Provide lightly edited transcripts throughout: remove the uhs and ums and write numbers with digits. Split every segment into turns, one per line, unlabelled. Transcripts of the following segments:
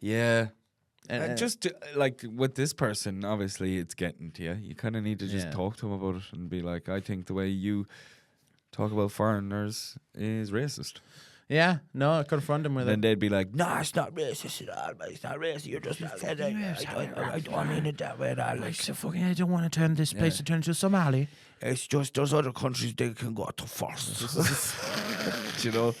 Yeah.
And
Just like with this person, obviously it's getting to you. You kind of need to just talk to him about it and be like, I think the way you talk about foreigners is racist.
yeah, no, confront him with
Then
it.
they'd be like, no, it's not racist at all. It's not racist. You're just I don't mean it that way at all. Like,
I don't want to turn this place to turn to Somali.
it's just those other countries they can go to first. You know?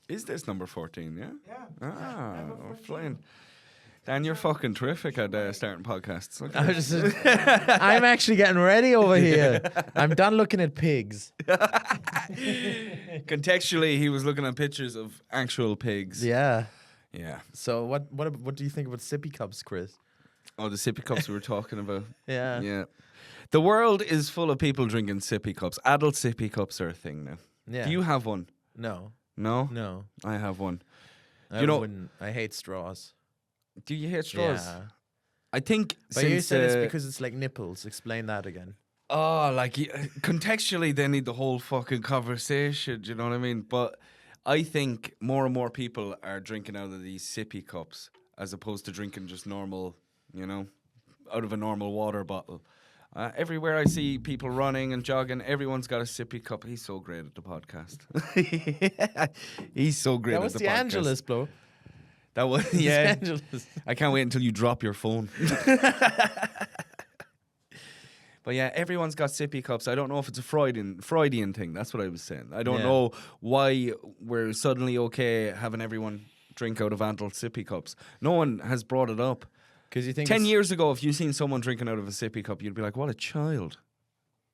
Is this number 14, yeah?
Yeah.
Ah, we're flying. Dan, you're fucking terrific at starting podcasts. Okay.
I'm actually getting ready over here. I'm done looking at pigs.
Contextually, he was looking at pictures of actual pigs.
Yeah.
Yeah.
So what do you think about sippy cups, Chris?
Oh, the sippy cups we were talking about.
Yeah.
Yeah. The world is full of people drinking sippy cups. Adult sippy cups are a thing now.
Yeah.
Do you have one?
No.
No?
No.
I have one.
I
know-
wouldn't. I hate straws.
Do you hate straws?
Yeah.
I think
But
since,
you said it's because it's like nipples. Explain that again.
Oh, like contextually, they need the whole fucking conversation. Do you know what I mean? But I think more and more people are drinking out of these sippy cups as opposed to drinking just normal, out of a normal water bottle. Everywhere I see people running and jogging, everyone's got a sippy cup. He's so great at the podcast. He's so great
That
at
was
the
the
podcast.
Angelus, bro.
That was yeah.
Angelus.
I can't wait until you drop your phone. But yeah, everyone's got sippy cups. I don't know if it's a Freudian thing. That's what I was saying. I don't know why we're suddenly okay having everyone drink out of adult sippy cups. No one has brought it up.
Because you think
10 years ago, if you seen someone drinking out of a sippy cup, you'd be like, what a child.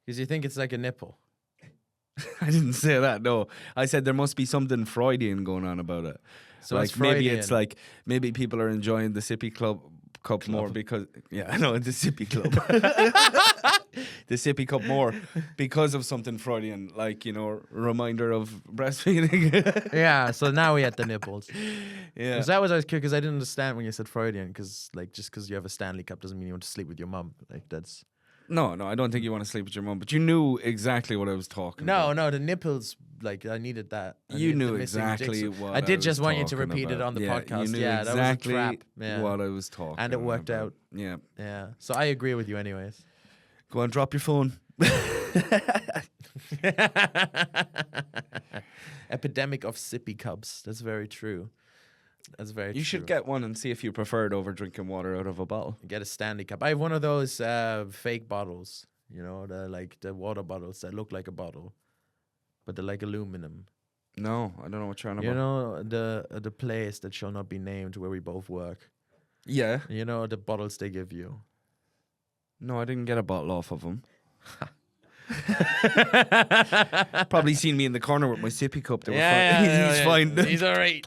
Because you think it's like a nipple.
I didn't say that, no. I said there must be something Freudian going on about it.
So
like
it's
maybe it's
Freudian.
like, maybe people are enjoying the sippy cup more because, I know, the sippy club. The sippy cup more because of something Freudian, like, reminder of breastfeeding.
Yeah, so now we had the nipples.
Yeah.
Because that was always because I didn't understand when you said Freudian. Because just because you have a Stanley Cup doesn't mean you want to sleep with your mum. Like that's
No, I don't think you want to sleep with your mum, but you knew exactly what I was talking about.
no, the nipples. Like I needed that. I
You
needed
knew
the missing
exactly
jigsaw.
what
I did
was
just want you to
talking
repeat it
about.
on the
Yeah,
podcast.
You knew
Yeah,
exactly
that was a trap. Yeah.
what I was talking
And it worked
about.
out.
Yeah.
Yeah. So I agree with you, anyways.
Go on, drop your phone.
Epidemic of sippy cups. That's very true. That's very true.
You should get one and see if you prefer it over drinking water out of a bottle.
Get a Stanley Cup. I have one of those fake bottles. The water bottles that look like a bottle, but they're like aluminum.
No, I don't know what you're on about.
You know the place that shall not be named where we both work.
Yeah.
You know the bottles they give you.
No, I didn't get a bottle off of him. Probably seen me in the corner with my sippy cup. They were fine. He's fine.
He's all right.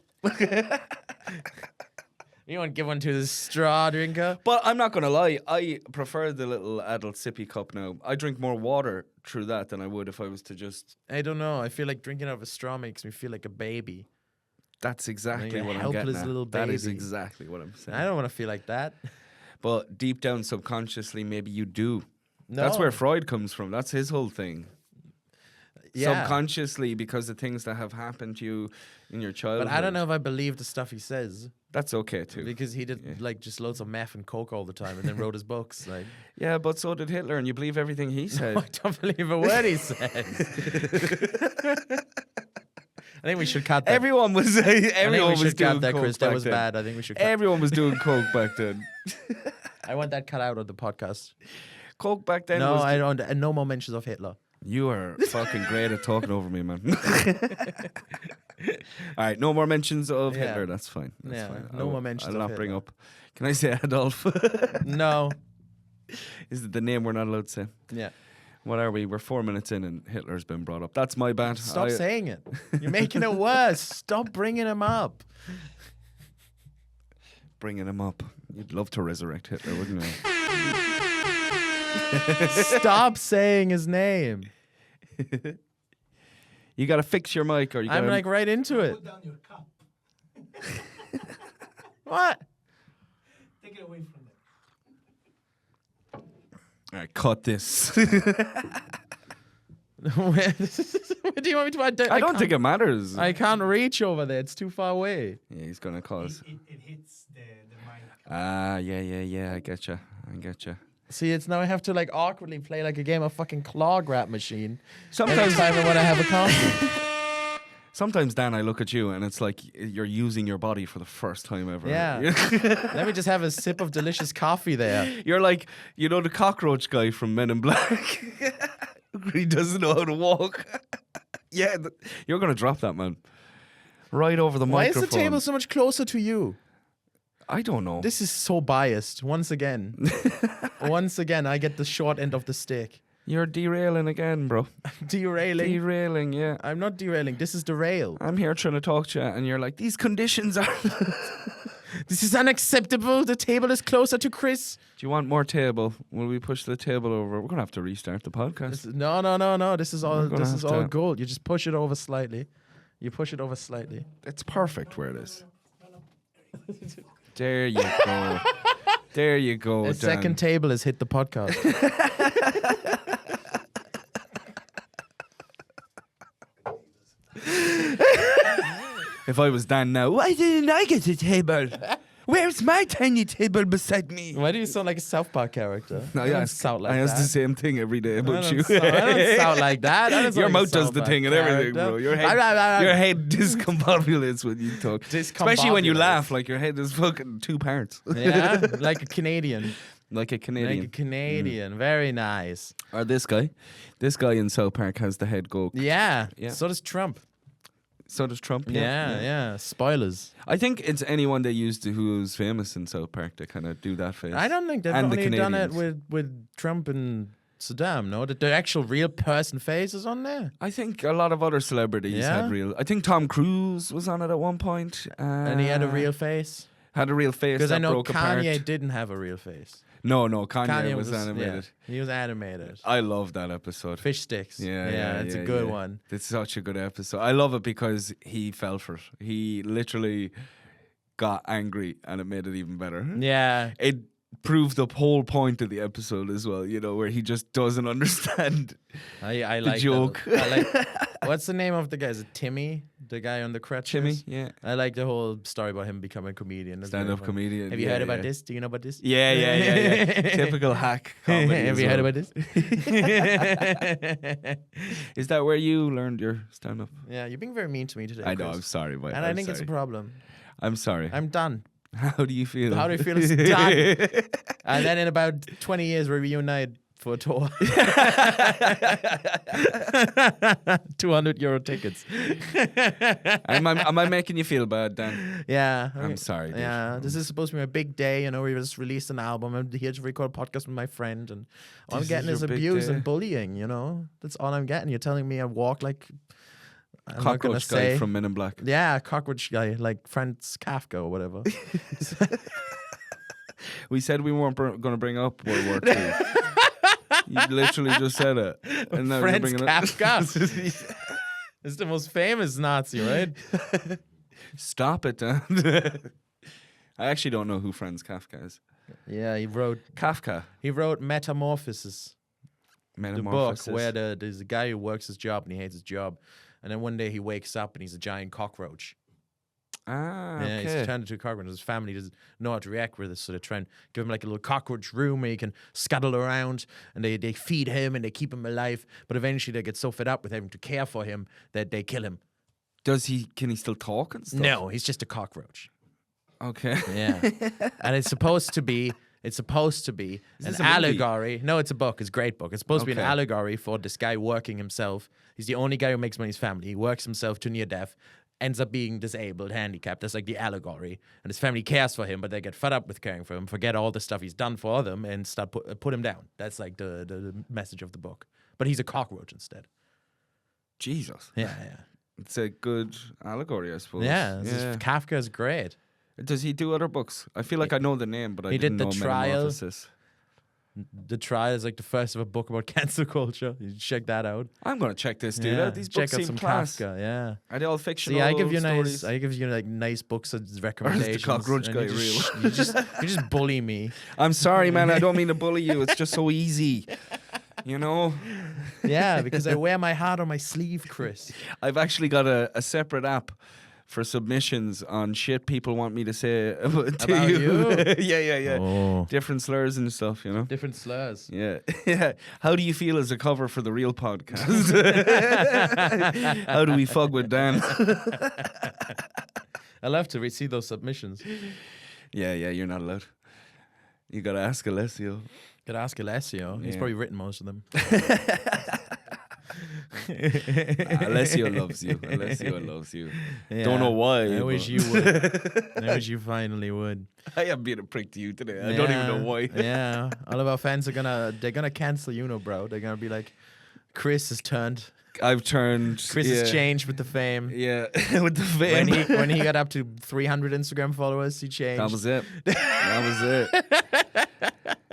You want to give one to the straw drinker?
But I'm not going to lie. I prefer the little adult sippy cup now. I drink more water through that than I would if I was to just...
I don't know. I feel like drinking out of a straw makes me feel like a baby.
That's exactly
Like a
what I'm
helpless
getting at.
little
That is
baby.
exactly what I'm saying.
I don't want to feel like that.
But deep down subconsciously, maybe you do.
No.
That's where Freud comes from. That's his whole thing.
Yeah.
Subconsciously, because of things that have happened to you in your childhood.
But I don't know if I believe the stuff he says.
That's okay too.
Because he did like just loads of meth and coke all the time and then wrote his books. Like
Yeah, but so did Hitler, and you believe everything he said.
I don't believe a word he says. I think we should cut that.
Everyone was everyone was
should
doing
cut that,
coke
Chris. That
back
was
then.
bad. I think we should cut.
Everyone was doing coke back then.
I want that cut out of the podcast.
Coke back then
No,
was...
I don't. And no more mentions of Hitler.
You are fucking great at talking over me, man. All right, no more mentions of
Yeah.
Hitler. That's fine. That's
Yeah,
fine.
no more mentions
I'll
of
not bring
Hitler.
up. Can I say Adolf?
No.
Is it the name we're not allowed to say?
Yeah.
What are we? We're 4 minutes in and Hitler's been brought up. That's my bad.
Stop saying it. You're making it worse. Stop bringing him up.
Bringing him up. You'd love to resurrect Hitler, wouldn't you?
Stop saying his name.
You got to fix your mic, or you got
I'm
to...
like right into it.
Put down your cup.
What?
Take it away from
All right, cut this.
Where do you want me to?
I don't think it matters.
I can't reach over there. It's too far away.
Yeah, he's gonna cause.
It hits the mic.
Yeah. I getcha.
See, it's now I have to like awkwardly play like a game of fucking claw grab machine.
Sometimes,
Every time I want to have a coffee.
sometimes, Dan, I look at you and it's like you're using your body for the first time ever.
Yeah. Let me just have a sip of delicious coffee there.
You're like, you know, the cockroach guy from Men in Black. He doesn't know how to walk. Yeah, you're gonna drop that, man. Right over the
Why is
microphone.
the table so much closer to you?
I don't know.
This is so biased. Once again. Once again, I get the short end of the stick.
You're derailing again, bro.
Derailing.
Derailing, yeah.
I'm not derailing. This is the rail.
I'm here trying to talk to you, and you're like, these conditions are.
This is unacceptable. The table is closer to Chris.
Do you want more table? Will we push the table over? We're gonna have to restart the podcast.
No. This is all.
We're gonna
This is
have
all
to-
gold. You just push it over slightly. You push it over slightly.
It's perfect where it is. There you go. There you go.
A
Dan.
second table has hit the podcast.
If I was Dan now, why didn't I get a table? Where's my tiny table beside me?
Why do you sound like a South Park character?
No,
I don't sound like
I ask
that.
the same thing every day about you.
I don't sound like that. I don't sound
Your
like a
mouth does
South
the
Park
thing and everything,
character.
bro. Your head discombobulates when you talk. Especially when you
Discombobulates.
laugh, like your head is fucking two parts.
Yeah, like a Canadian.
Like a Canadian.
Like a Canadian. Very nice.
Or this guy. This guy in South Park has the head go.
Yeah.
Yeah.
So does Trump.
So does Trump.
Yeah. Spoilers.
I think it's anyone they used who's famous in South Park to kind of do that face.
I don't think they've
And the
only done it
Canadians.
with Trump and Saddam, no? The actual real person face is on there.
I think a lot of other celebrities
Yeah?
had real. I think Tom Cruise was on it at one point.
And he had a real face.
Had a real face
Because
that
I know
broke
Kanye
apart.
didn't have a real face.
No, Kanye was animated.
Yeah, he was animated.
I love that episode.
Fish sticks.
Yeah,
it's a good
yeah.
one.
It's such a good episode. I love it because he fell for it. He literally got angry and it made it even better.
Yeah.
It proved the whole point of the episode as well, you know, where he just doesn't understand.
I like
joke.
I like, what's the name of the guy? Is it Timmy? The guy on the crutches?
Jimmy, yeah.
I like the whole story about him becoming a comedian. It's very
Stand-up
fun.
comedian.
Have you
yeah,
heard about
yeah.
this? Do you know about this?
Yeah. Typical hack comedy.
Have
as
you heard
well.
about this?
Is that where you learned your stand-up?
Yeah, you're being very mean to me today.
I know,
Chris.
I'm sorry, but
And I think it's a problem.
I'm sorry.
I'm done.
How do you feel?
How do you feel? It's done. And then in about 20 years, we reunite for a tour. 200 euro tickets.
am I making you feel bad, Dan?
Yeah.
I'm sorry, dude.
Yeah. This is supposed to be my big day. You know, we just released an album. I'm here to record a podcast with my friend. And all I'm
This
getting
is
is
your big
abuse
day.
and bullying, you know? That's all I'm getting. You're telling me I walk like... I'm not gonna
Cockroach guy
say.
from Men in Black.
Yeah, cockroach guy, like Franz Kafka or whatever.
We said we weren't going to bring up World War II. You literally just said it. And now you're
Franz
bringing it
Kafka. It's the most famous Nazi, right?
Stop it, Dan. I actually don't know who Franz Kafka is.
Yeah, he wrote
Kafka.
Metamorphosis, the book
Metamorphosis.
where there's a guy who works his job and he hates his job, and then one day he wakes up and he's a giant cockroach.
Ah,
Yeah, he's
okay.
turned into a cockroach. His family doesn't know how to react with this, so they try and give him like a little cockroach room where he can scuttle around, and they feed him and they keep him alive. But eventually they get so fed up with having to care for him that they kill him.
Can he still talk and stuff?
No, he's just a cockroach.
Okay.
Yeah, and it's supposed to be an
this a movie?
allegory. No, it's a book. It's a great book. It's supposed to be an
Okay.
allegory for this guy working himself. He's the only guy who makes money in his family. He works himself to near death, ends up being disabled, handicapped. That's like the allegory. And his family cares for him, but they get fed up with caring for him, forget all the stuff he's done for them, and start put him down. That's like the message of the book. But he's a cockroach instead.
Jesus.
Yeah,
It's a good allegory, I suppose.
yeah. Kafka is great.
Does he do other books? I feel like I know the name, but I
He did
didn't
The
know
Trial.
Metamorphosis.
The Trial is like the first ever book about cancel culture. You should check that out.
I'm gonna check this dude
Yeah.
out. These
check
books
out
seem
some
class.
Kafka. Yeah.
Are they all fictional?
See, I give you
stories?
like nice books as recommendations.
cockroach
and
guy
you just bully me.
I'm sorry, man. I don't mean to bully you. It's just so easy. You know,
Yeah, because I wear my heart on my sleeve, Chris.
I've actually got a separate app for submissions on shit people want me to say to
About you?
yeah.
Oh.
Different slurs and stuff, you know?
Different slurs.
Yeah. Yeah. How do you feel as a cover for the real podcast? How do we fuck with Dan?
I love to see those submissions.
Yeah, you're not allowed. You gotta ask Alessio.
Could ask Alessio. He's
Yeah.
probably written most of them.
Alessio loves you. Alessio loves you.
Yeah.
Don't know why.
I wish
but-
you would. I wish you finally would.
I am being a prick to you today. I don't even know why.
Yeah. All of our fans they're gonna cancel you, bro. They're gonna be like, Chris has turned.
I've turned.
Chris has changed with the fame.
Yeah, with the fame.
When he got up to 300 Instagram followers, he changed.
That was it. That was it.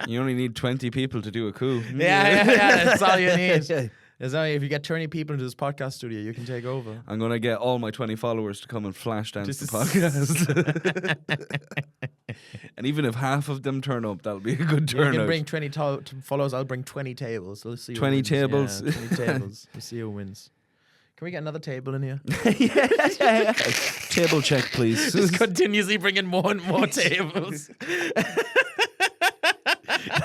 You only need 20 people to do a coup.
yeah. That's all you need. There's only, if you get 20 people into this podcast studio, you can take over.
I'm going to get all my 20 followers to come and flash dance
Just
the
to
podcast. And even if half of them turn up, that'll be a good
You
turnout.
can bring 20 followers. I'll bring 20 tables. Let's see.
20
who wins.
tables?
Yeah, 20 tables. We'll see who wins. Can we get another table in here?
yeah. Table check, please.
Just continuously bringing more and more tables.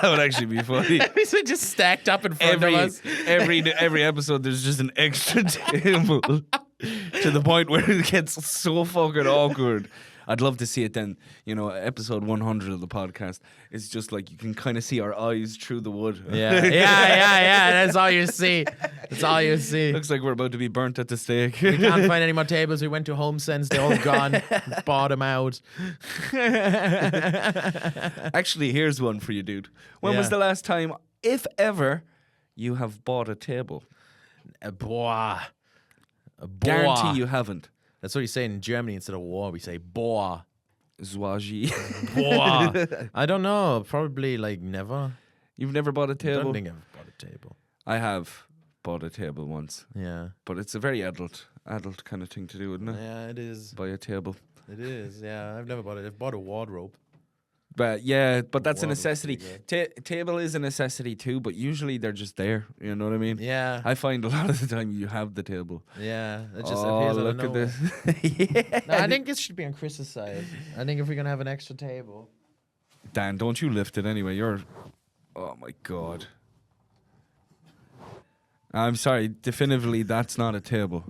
That would actually be funny.
These are just stacked up in front of us.
Every episode, there's just an extra table to the point where it gets so fucking awkward. I'd love to see it then. You know, episode 100 of the podcast. It's just like you can kind of see our eyes through the wood.
Yeah. That's all you see. That's all you see.
Looks like we're about to be burnt at the stake.
We can't find any more tables. We went to Home Sense. They're all gone. Bought them out.
Actually, here's one for you, dude. When was
Yeah.
the last time, if ever, you have bought a table?
Boah.
Guarantee you haven't.
That's what you say in Germany instead of war. We say boah.
Zwaji.
Boah. I don't know. Probably like never.
You've never bought a
I
table?
don't think I've bought a table.
I have bought a table once,
Yeah.
but it's a very adult kind of thing to do, isn't it?
Yeah, it is.
Buy a table.
It is. Yeah, I've never bought it. I've bought a wardrobe.
But yeah, but that's a
Wardrobe's
necessity.
pretty
Table is a necessity too, but usually they're just there. You know what I mean?
Yeah.
I find a lot of the time you have the table.
Yeah. It just
Oh,
appears out of
look at
nowhere.
this. Yeah.
No, I think this should be on Chris's side. I think if we're gonna have an extra table.
Dan, don't you lift it anyway. You're. Oh my god. I'm sorry. Definitively, that's not a table.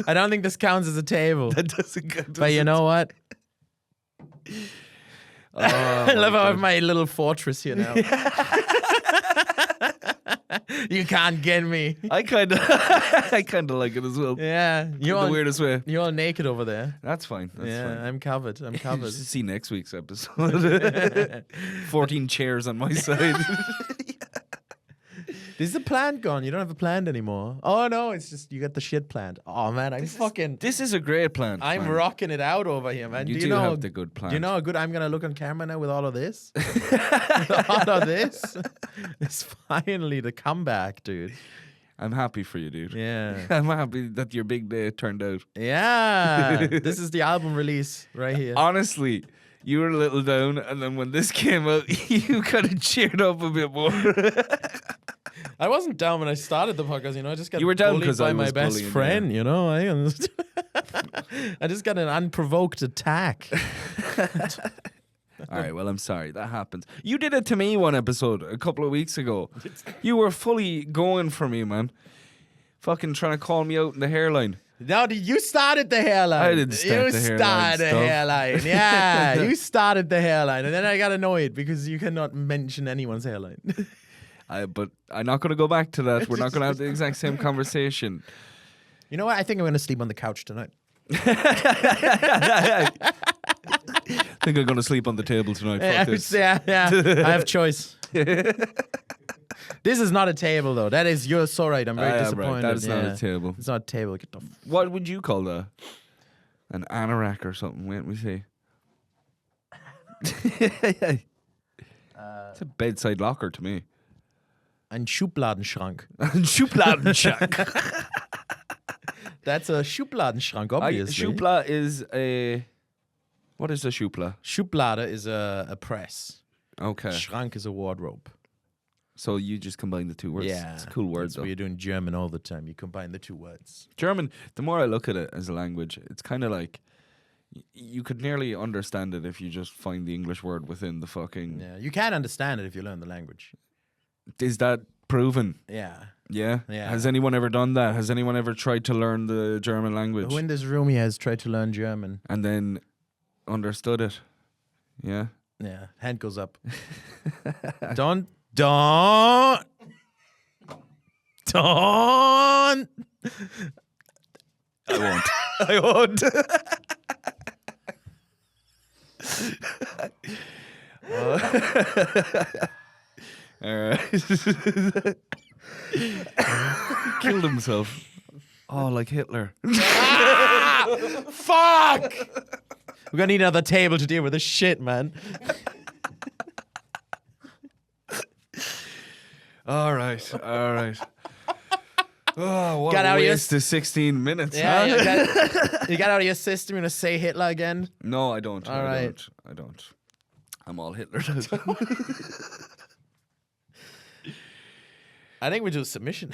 I don't think this counts as a table.
That doesn't.
But you know what? I love how I have my little fortress here now. You can't get me.
I kind of like it as well.
Yeah,
In
you're
the
all,
weirdest way.
you're all naked over there.
That's fine. That's
Yeah,
fine.
I'm covered. I'm
You
covered.
should see next week's episode. 14 chairs on my side.
Is the plant gone? You don't have a plant anymore. Oh no, it's just you got the shit plant. Oh man,
This is a great plant.
I'm
man.
rocking it out over here, man.
You
do you know
have the good plant.
Do you know how good I'm gonna look on camera now with all of this? With all of this? It's finally the comeback, dude.
I'm happy for you, dude.
Yeah.
I'm happy that your big day turned out.
Yeah. This is the album release right here.
Honestly, you were a little down, and then when this came out, you kind of cheered up a bit more.
I wasn't down when I started the podcast, you know. I just got
You were down
bullied
'cause
by
I
my
was
best
bullying you.
friend, you know. I just got an unprovoked attack.
All right, well, I'm sorry. That happens. You did it to me one episode a couple of weeks ago. You were fully going for me, man. Fucking trying to call me out in the hairline.
No, you started the hairline.
I didn't start
you
the hairline
started the
stuff.
hairline. Yeah, you started the hairline. And then I got annoyed because you cannot mention anyone's hairline.
But I'm not going to go back to that. We're not going to have the exact same conversation.
You know what? I think I'm going to sleep on the couch tonight.
I think I'm going to sleep on the table tonight. Fuck this.
Yeah. I have choice. This is not a table, though. That is, you're so right. I'm very
Right.
disappointed.
That is not
Yeah.
a table.
It's not a table. Get the
What would you call that? An anorak or something? Wait, we see. It's a bedside locker to me.
Ein Schubladenschrank.
Schubladenschrank.
That's a Schubladenschrank, obviously.
Schubla is a... What is a Schubla?
Schublade is a press.
Okay.
Schrank is a wardrobe.
So you just combine the two words.
Yeah.
It's a cool word,
That's
though.
what you're doing German all the time. You combine the two words.
German, the more I look at it as a language, it's kind of like... You could nearly understand it if you just find the English word within the fucking...
Yeah, you can understand it if you learn the language.
Is that proven?
Yeah.
Yeah?
Yeah.
Has anyone ever done that? Has anyone ever tried to learn the German language?
Who in this room here has tried to learn German?
And then understood it? Yeah?
Yeah, hand goes up. Don't.
I won't.
I won't.
All right. Killed himself. Oh, like Hitler.
Fuck! We're gonna need another table to deal with this shit, man.
All right. All right. Oh, what
Got
a
out of your
waste of 16 minutes,
Yeah,
huh?
you got out of your system. You're gonna say Hitler again?
No, I don't.
All right.
I don't. I'm all Hitler.
I think we do a submission.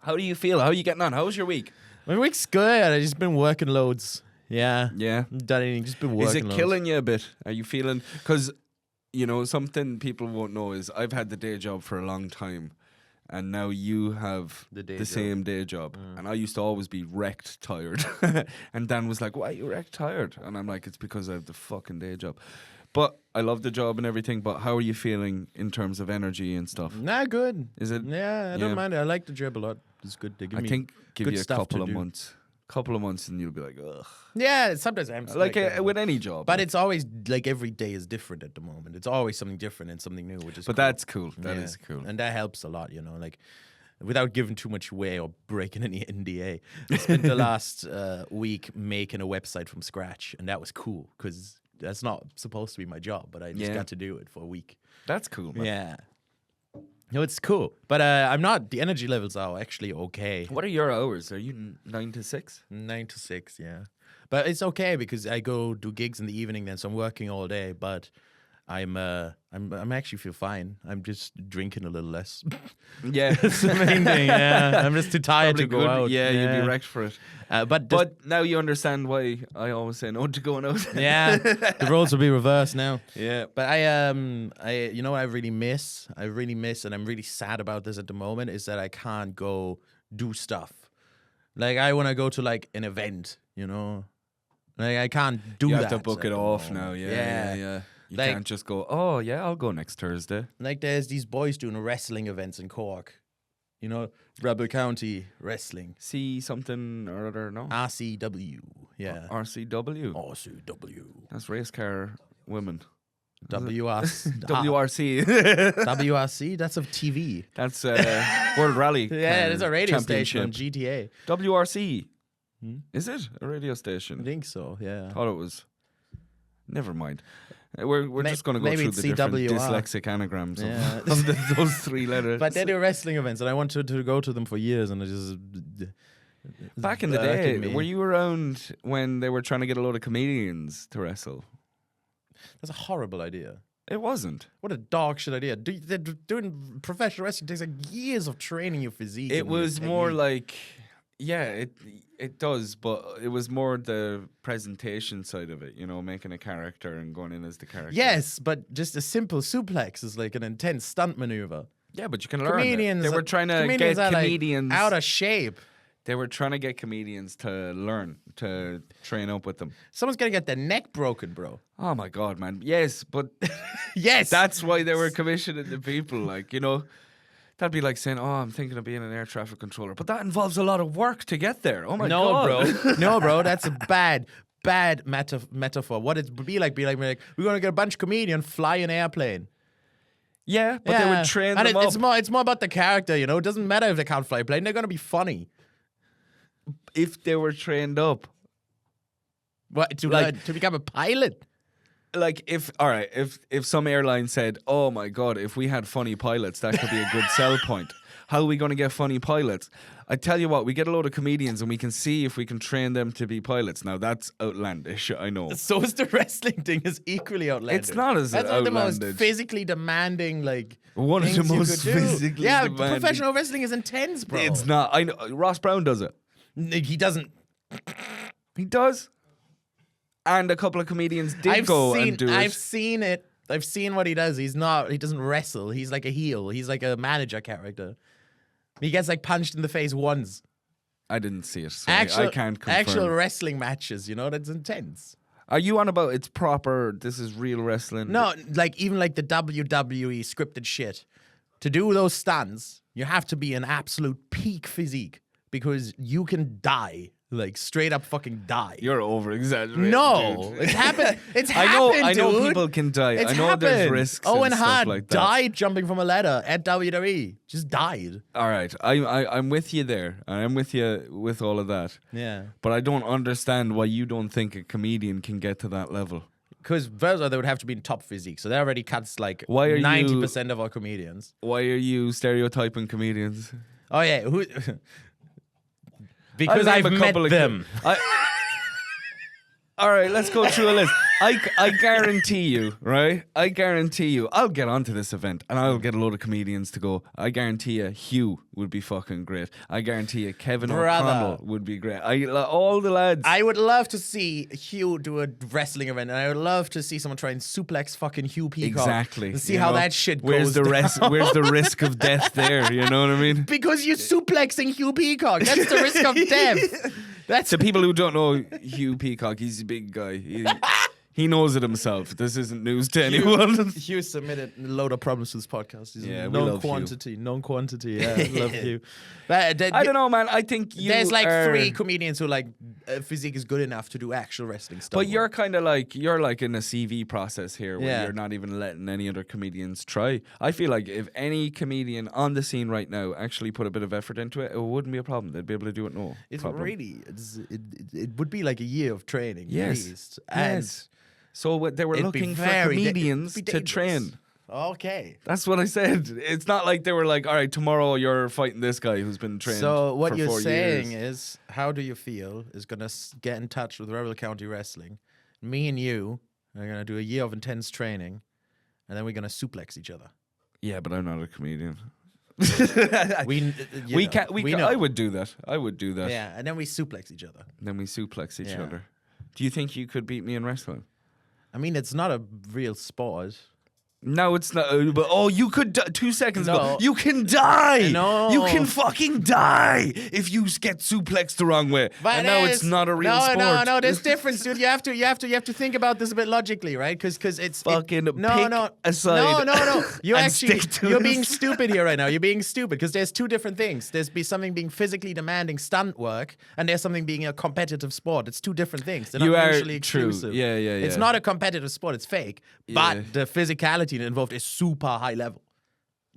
How do you feel? How are you getting on? How was your week?
My week's good. I've just been working loads. Yeah.
Yeah.
Haven't done anything. Just been working.
Is it
loads.
killing you a bit? Are you feeling... Because, you know, something people won't know is I've had the day job for a long time. And now you have
The
the,
day job.
same day job. And I used to always be wrecked tired. And Dan was like, why are you wrecked tired? And I'm like, it's because I have the fucking day job. But I love the job and everything. But how are you feeling in terms of energy and stuff?
Nah, good.
Is it?
Yeah, I
Yeah.
don't mind it. I like the job a lot. It's good. They give
I
me
think give
good
you a
stuff
couple
to
of
do.
months. Couple of months and you'll be like, ugh.
Yeah, sometimes I'm
Like with any job.
but it's always like every day is different at the moment. It's always something different and something new, which is
But
cool.
that's cool. That
Yeah.
is cool.
And that helps a lot, you know, like without giving too much away or breaking any NDA. I spent the last week making a website from scratch, and that was cool because that's not supposed to be my job, but I just
Yeah.
got to do it for a week.
That's cool, man.
Yeah. No, it's cool. But I'm not, the energy levels are actually okay.
What are your hours? Are you 9 to 6?
9 to 6, yeah. But it's okay because I go do gigs in the evening then, so I'm working all day, but I'm actually feel fine. I'm just drinking a little less.
Yeah.
That's the main thing. Yeah, I'm just too tired to go out.
Yeah, you'd be wrecked for it.
But
But now you understand why I always say no to going out.
yeah, the roles will be reversed now.
Yeah.
But you know what I really miss? I really miss, and I'm really sad about this at the moment, is that I can't go do stuff. Like I want to go to like an event, you know. Like I can't do
You
that.
have to book
at
it
the
off
moment.
now. Yeah. You
Like-
can't just go, oh, yeah, I'll go next Thursday.
Like there's these boys doing wrestling events in Cork. You know, Rebel County Wrestling.
See something or other, no?
RCW. Yeah.
RCW.
RCW.
That's race car women.
WRC.
WRC.
WRC? That's of TV.
That's World Rally.
Yeah, there's a radio
Championship.
station on GTA.
WRC.
Hmm?
Is it a radio
I
station?
think so, yeah.
Thought it was. Never mind. We're
May-
just going to go
maybe
through
it's
the different
CWR.
dyslexic anagrams
Yeah.
of those three letters.
But they do wrestling events, and I wanted to go to them for years, and I just...
Back in the day, were you around when they were trying to get a load of comedians to wrestle?
That's a horrible idea.
It wasn't.
What a dog shit idea. Doing professional wrestling takes like years of training your physique.
It
and your
was more
technique.
like, yeah, it does, but it was more the presentation side of it, you know, making a character and going in as the character.
Yes, but just a simple suplex is like an intense stunt maneuver.
Yeah, but you can learn it.
Comedians,
They were trying to get
are, like,
comedians
out of shape.
They were trying to get comedians to learn, to train up with them.
Someone's gonna get their neck broken, bro.
Oh my god, man. Yes, but
Yes,
that's why they were commissioning the people. Like, you know, that'd be like saying, "Oh, I'm thinking of being an air traffic controller," but that involves a lot of work to get there. Oh my
no,
god,
bro. No, bro. That's a bad metaphor. What it would be like, we're gonna get a bunch of comedians fly an airplane.
Yeah, but they would train
and
them up.
it's more about the character, you know. It doesn't matter if they can't fly a plane; they're gonna be funny.
If they were trained up.
What to
Like-
to become a pilot?
like if some airline said, "Oh my god, if we had funny pilots, that could be a good sell point." How are we going to get funny pilots? I tell you what, we get a load of comedians and we can see if we can train them to be pilots. Now that's outlandish, I know.
So is the wrestling thing is equally outlandish.
It's not as
That's one of the most
outlandish.
physically demanding, like,
One of the
things you
most
could do.
physically
Yeah,
demanding.
professional wrestling is intense, bro.
It's not. I know Ross Brown does it.
He doesn't.
He does. And a couple of comedians did go and do
I've
it.
seen it. I've seen what he does. He doesn't wrestle. He's like a heel. He's like a manager character. He gets like punched in the face once.
I didn't see it, so I can't confirm.
Actual wrestling matches, that's intense.
Are you on about it's proper, this is real wrestling?
No, like even like the WWE scripted shit. To do those stunts, you have to be an absolute peak physique because you can die. Like straight up fucking die.
You're over exaggerating.
No,
dude.
it's happened. It's
I know
happened,
dude.
Dude.
People can die.
It's
I know
happened.
there's risks
Owen
and stuff
Hart
like that.
died jumping from a ladder at WWE. Just died.
All right, I'm with you there. I'm with you with all of that.
Yeah.
But I don't understand why you don't think a comedian can get to that level.
Because first of all, they would have to be in top physique. So that already cuts like
Why are
90% of our comedians.
Why are you stereotyping comedians?
Oh, yeah. Who? Because
I'll name
I've
a
met
couple of
them.
All right, let's go through a list. I guarantee you, right? I guarantee you, I'll get onto this event and I'll get a load of comedians to go. I guarantee you, Hugh would be fucking great. I guarantee you, Kevin
Brother.
O'Connell would be great. All the lads.
I would love to see Hugh do a wrestling event, and I would love to see someone try and suplex fucking Hugh Peacock.
Exactly.
To see
you
how
know?
that shit
Where's
goes down.
Where's the risk of death there? You know what I mean?
Because you're suplexing Hugh Peacock. That's the risk of death. That's
To people who don't know Hugh Peacock, he's a big guy. He knows it himself. This isn't news to anyone.
Hugh submitted a load of problems to this podcast. He's
Yeah,
a
we love Hugh.
known quantity. Yeah, I love Hugh. But,
I don't know, man. I think you
there's like
are,
3 comedians who like physique is good enough to do actual wrestling stuff.
But you're kind of like you're like in a CV process here where
Yeah.
you're not even letting any other comedians try. I feel like if any comedian on the scene right now actually put a bit of effort into it, it wouldn't be a problem. They'd be able to do it. No
it's
problem.
really it would be like a year of training.
Yes.
At least. And
Yes. So they were
it'd be
looking for
very
comedians
it'd be
to
dangerous.
train.
Okay.
That's what I said. It's not like they were like, all right, tomorrow you're fighting this guy who's been trained.
So what
for
you're
4
saying
years.
is, how do you feel is gonna get in touch with Rebel County Wrestling? Me and you are gonna do a year of intense training, and then we're gonna suplex each other.
Yeah, but I'm not a comedian.
We
can.
know.
I would do that. I would do that.
Yeah, and then we suplex each other.
Then we suplex each
Yeah.
other. Do you think you could beat me in wrestling?
I mean, it's not a real sport.
No, it's not. But you could 2 seconds ago.
No.
You can die.
No.
You can fucking die if you get suplexed the wrong way.
But
and now it's not a real sport.
No, there's difference, dude. You have to think about this a bit logically, right? Because it's
Fucking
no,
pick
no,
a side
no. You're
and
actually
stick to
you're
it.
being stupid here right now. You're being stupid because there's 2 different things. There's something being physically demanding stunt work, and there's something being a competitive sport. It's 2 different things. They're
You
not
are
mutually
true.
exclusive.
Yeah.
It's not a competitive sport. It's fake,
Yeah.
but the physicality involved is super high level.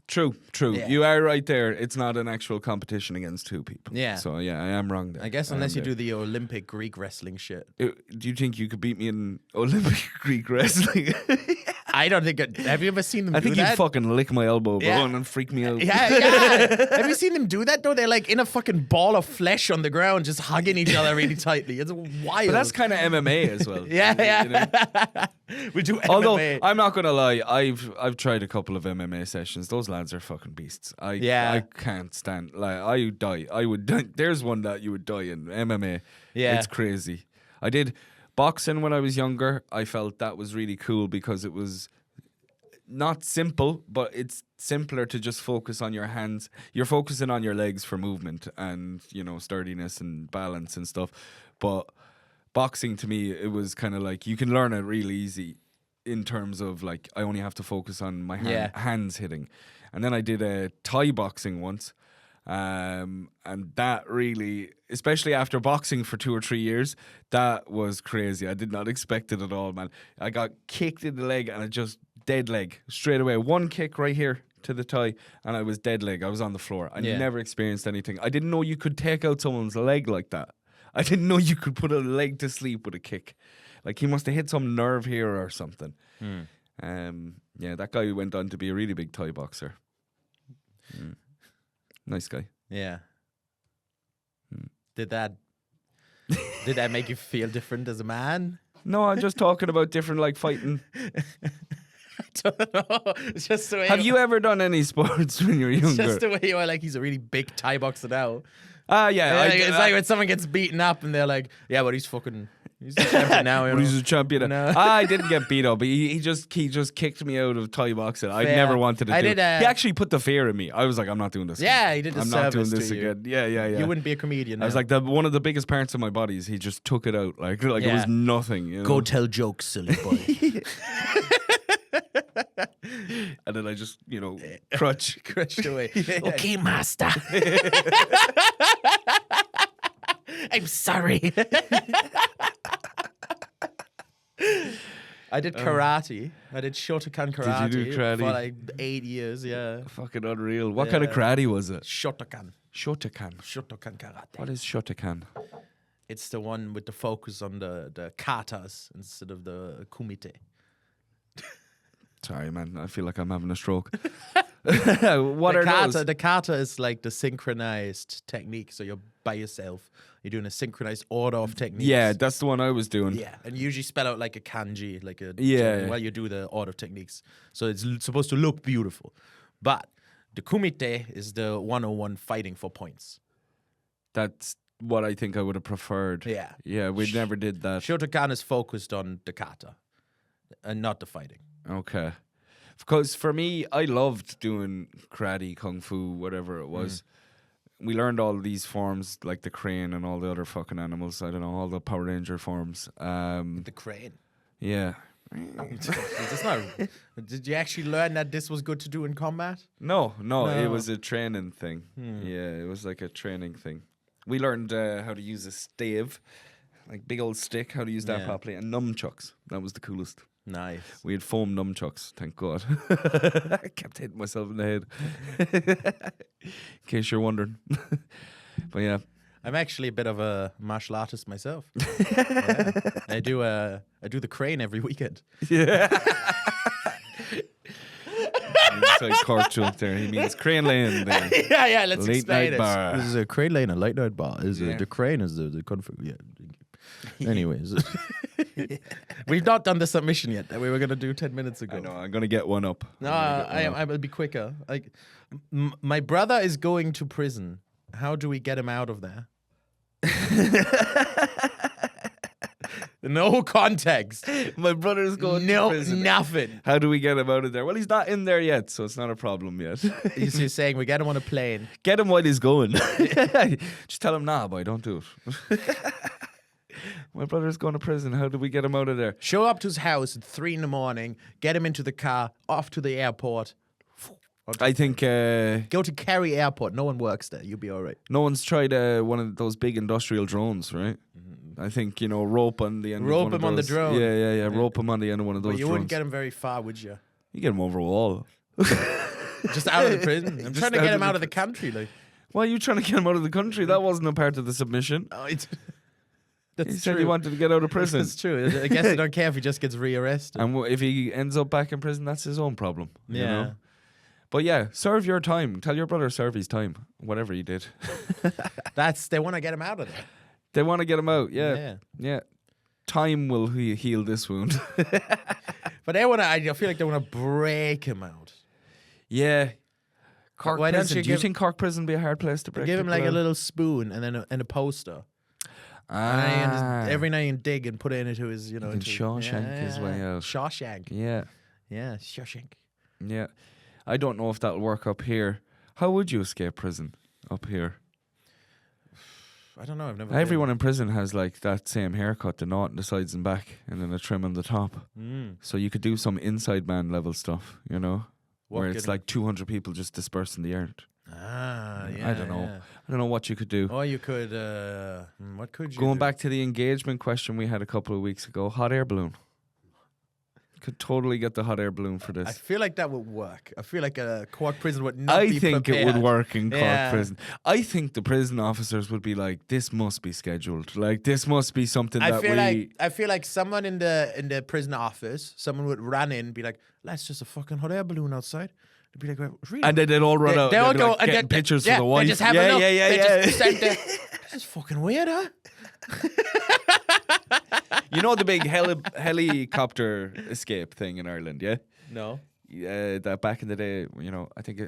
True.
Yeah.
You are right there. It's not an actual competition against 2 people.
Yeah.
So yeah, I am wrong there.
I guess
am
unless you
there.
do the Olympic Greek wrestling shit.
Do you think you could beat me in Olympic Greek wrestling?
I don't think. Have you ever seen them
I
do
think
that?
you'd fucking lick my elbow, bro,
Yeah.
and freak me out.
Yeah. Have you seen them do that though? They're like in a fucking ball of flesh on the ground, just hugging each other really tightly. It's wild.
But that's kind of MMA as well.
yeah.
You know?
We do MMA.
Although I'm not gonna lie, I've tried a couple of MMA sessions. Those lads are fucking beasts.
Yeah.
I can't stand. Like I would die. I would die. There's one that you would die in MMA.
Yeah.
It's crazy. I did boxing when I was younger. I felt that was really cool because it was not simple, but it's simpler to just focus on your hands. You're focusing on your legs for movement and, sturdiness and balance and stuff. But boxing to me, it was kind of like you can learn it really easy in terms of like I only have to focus on my hands hitting. And then I did Thai boxing once. And that really, especially after boxing for 2 or 3 years, that was crazy. I did not expect it at all, man. I got kicked in the leg and I just dead leg straight away. One kick right here to the thigh and I was dead leg. I was on the floor. I never experienced anything. I didn't know you could take out someone's leg like that. I didn't know you could put a leg to sleep with a kick. Like he must have hit some nerve here or something. Yeah, that guy went on to be a really big Thai boxer. Nice guy.
Yeah. Did that make you feel different as a man?
No, I'm just talking about different like fighting.
I don't know. It's just the way.
Have you ever done any sports when you were
It's
younger?
just the way you are. Like he's a really big Thai boxer now.
Yeah.
It's like when someone gets beaten up and they're like, "Yeah, but he's the champion now." You know?
He's a champion.
No.
I didn't get beat up. He just kicked me out of Thai boxing. I
Fair.
never wanted to
I
do
did,
it. He actually put the fear in me. I was like, I'm not doing this.
Yeah,
again.
he did a
I'm not doing
service
this
to you.
again. Yeah.
You wouldn't be a comedian.
I was
now.
like one of the biggest parts of my body is he just took it out like it
Yeah.
was nothing. You know?
Go tell jokes, silly boy.
And then I just crutch.
Crushed away. Okay, master. I'm sorry. I did karate. I did Shotokan karate
do karate?
for like 8 years. Yeah,
Fucking unreal. What kind of karate was it?
Shotokan
Shotokan.
karate.
What is Shotokan?
It's the one with the focus on the katas instead of the kumite.
Sorry, man. I feel like I'm having a stroke. What are those?
The kata is like the synchronized technique. So you're by yourself. You're doing a synchronized order of techniques.
Yeah, that's the one I was doing.
Yeah, and you usually spell out like a kanji, like a
Yeah.
while you do the order of techniques. So it's supposed to look beautiful. But the kumite is the 101 fighting for points.
That's what I think I would have preferred.
Yeah.
Yeah, we never did that.
Shotokan is focused on the kata and not the fighting.
Okay. Because for me, I loved doing karate, kung fu, whatever it was. We learned all these forms, like the crane and all the other fucking animals. I don't know, all the Power Ranger forms.
The crane.
Yeah.
It's not. Did you actually learn that this was good to do in combat?
No, it
No.
was a training thing. Yeah, it was like a training thing. We learned how to use a stave, like big old stick, how to use that
Yeah.
properly, and nunchucks. That was the coolest.
Nice.
We had foam nunchucks, thank God. I kept hitting myself in the head. In case you're wondering. But yeah.
I'm actually a bit of a martial artist myself. Yeah. I do the crane every weekend.
Inside Cork joke there. He means crane lane there.
yeah. Let's
Late
explain
night
it.
bar.
This is a crane lane, a late night bar.
Yeah.
The crane is the kung fu. Yeah. Anyways, we've not done the submission yet that we were gonna do 10 minutes ago.
I know, I'm going to get one up.
No, I will be quicker. Like, my brother is going to prison. How do we get him out of there? No context.
My brother's going to
No,
prison.
nothing.
How do we get him out of there? Well, he's not in there yet, so it's not a problem yet.
He's just saying we get him on a plane.
Get him while he's going. Just tell him, nah, boy, don't do it. My brother's going to prison. How do we get him out of there?
Show up to his house at 3 a.m. Get him into the car. Off to the airport.
I think
Go to Kerry Airport. No one works there. You'll be all right.
no one's tried one of those big industrial drones, right? I think, rope on the end of
Rope
one of
him on the
those.
drone.
Yeah. Rope him on the end of one of those
But you
drones.
wouldn't get him very far, would you?
You get him over a wall.
Just out of the prison. I'm
Just
trying to
out
get
of
him out
the
of the country. Like,
Why are you trying to get him out of the country? That wasn't a part of the submission.
oh, it's
He
that's
said
true.
he wanted to get out of prison.
That's true. I guess they don't care if he just gets rearrested.
And if he ends up back in prison, that's his own problem. You
Yeah.
know? But yeah, serve your time. Tell your brother serve his time. Whatever he did.
They want to get him out of there.
They want to get him out. Yeah.
Yeah.
Yeah. Time will heal this wound.
But they want to. I feel like they want to break him out.
Yeah. Cork
Why don't
prison.
you
Do you
give-
think Cork prison would be a hard place to break?
Give him like
people
a
out?
little spoon and then a poster. And then just every night and dig and put it into his,
can
into
Shawshank his way out.
Shawshank.
Yeah.
Yeah, Shawshank.
Yeah. I don't know if that'll work up here. How would you escape prison up here?
I don't know. I've never.
Everyone in prison has like that same haircut, the knot on the sides and back, and then a trim on the top. So you could do some inside man level stuff, where it's like 200 people just dispersed in the air.
Yeah.
I don't know. I don't know what you could do.
Or you could. What could you?
Going
do?
back to the engagement question we had a couple of weeks ago, hot air balloon. Could totally get the hot air balloon for
I
this.
feel like that would work. I feel like a Cork prison would not
I
be
think it would
prepared.
work in Cork
Yeah.
prison. I think the prison officers would be like, "This must be scheduled. Like, this must be something that
I feel like someone in the prison office, someone would run in and be like, "That's just a fucking hot air balloon outside." They'd be like, "Well, really?"
And then they'd all run out.
They all
They'd be
go
like,
and
getting
they-
pictures
yeah,
for the wife.
They just have
yeah,
a look.
yeah,
They
yeah,
just stand there. This is fucking weird, huh?
You know the big helicopter escape thing in Ireland, yeah?
No.
That back in the day, you know, I think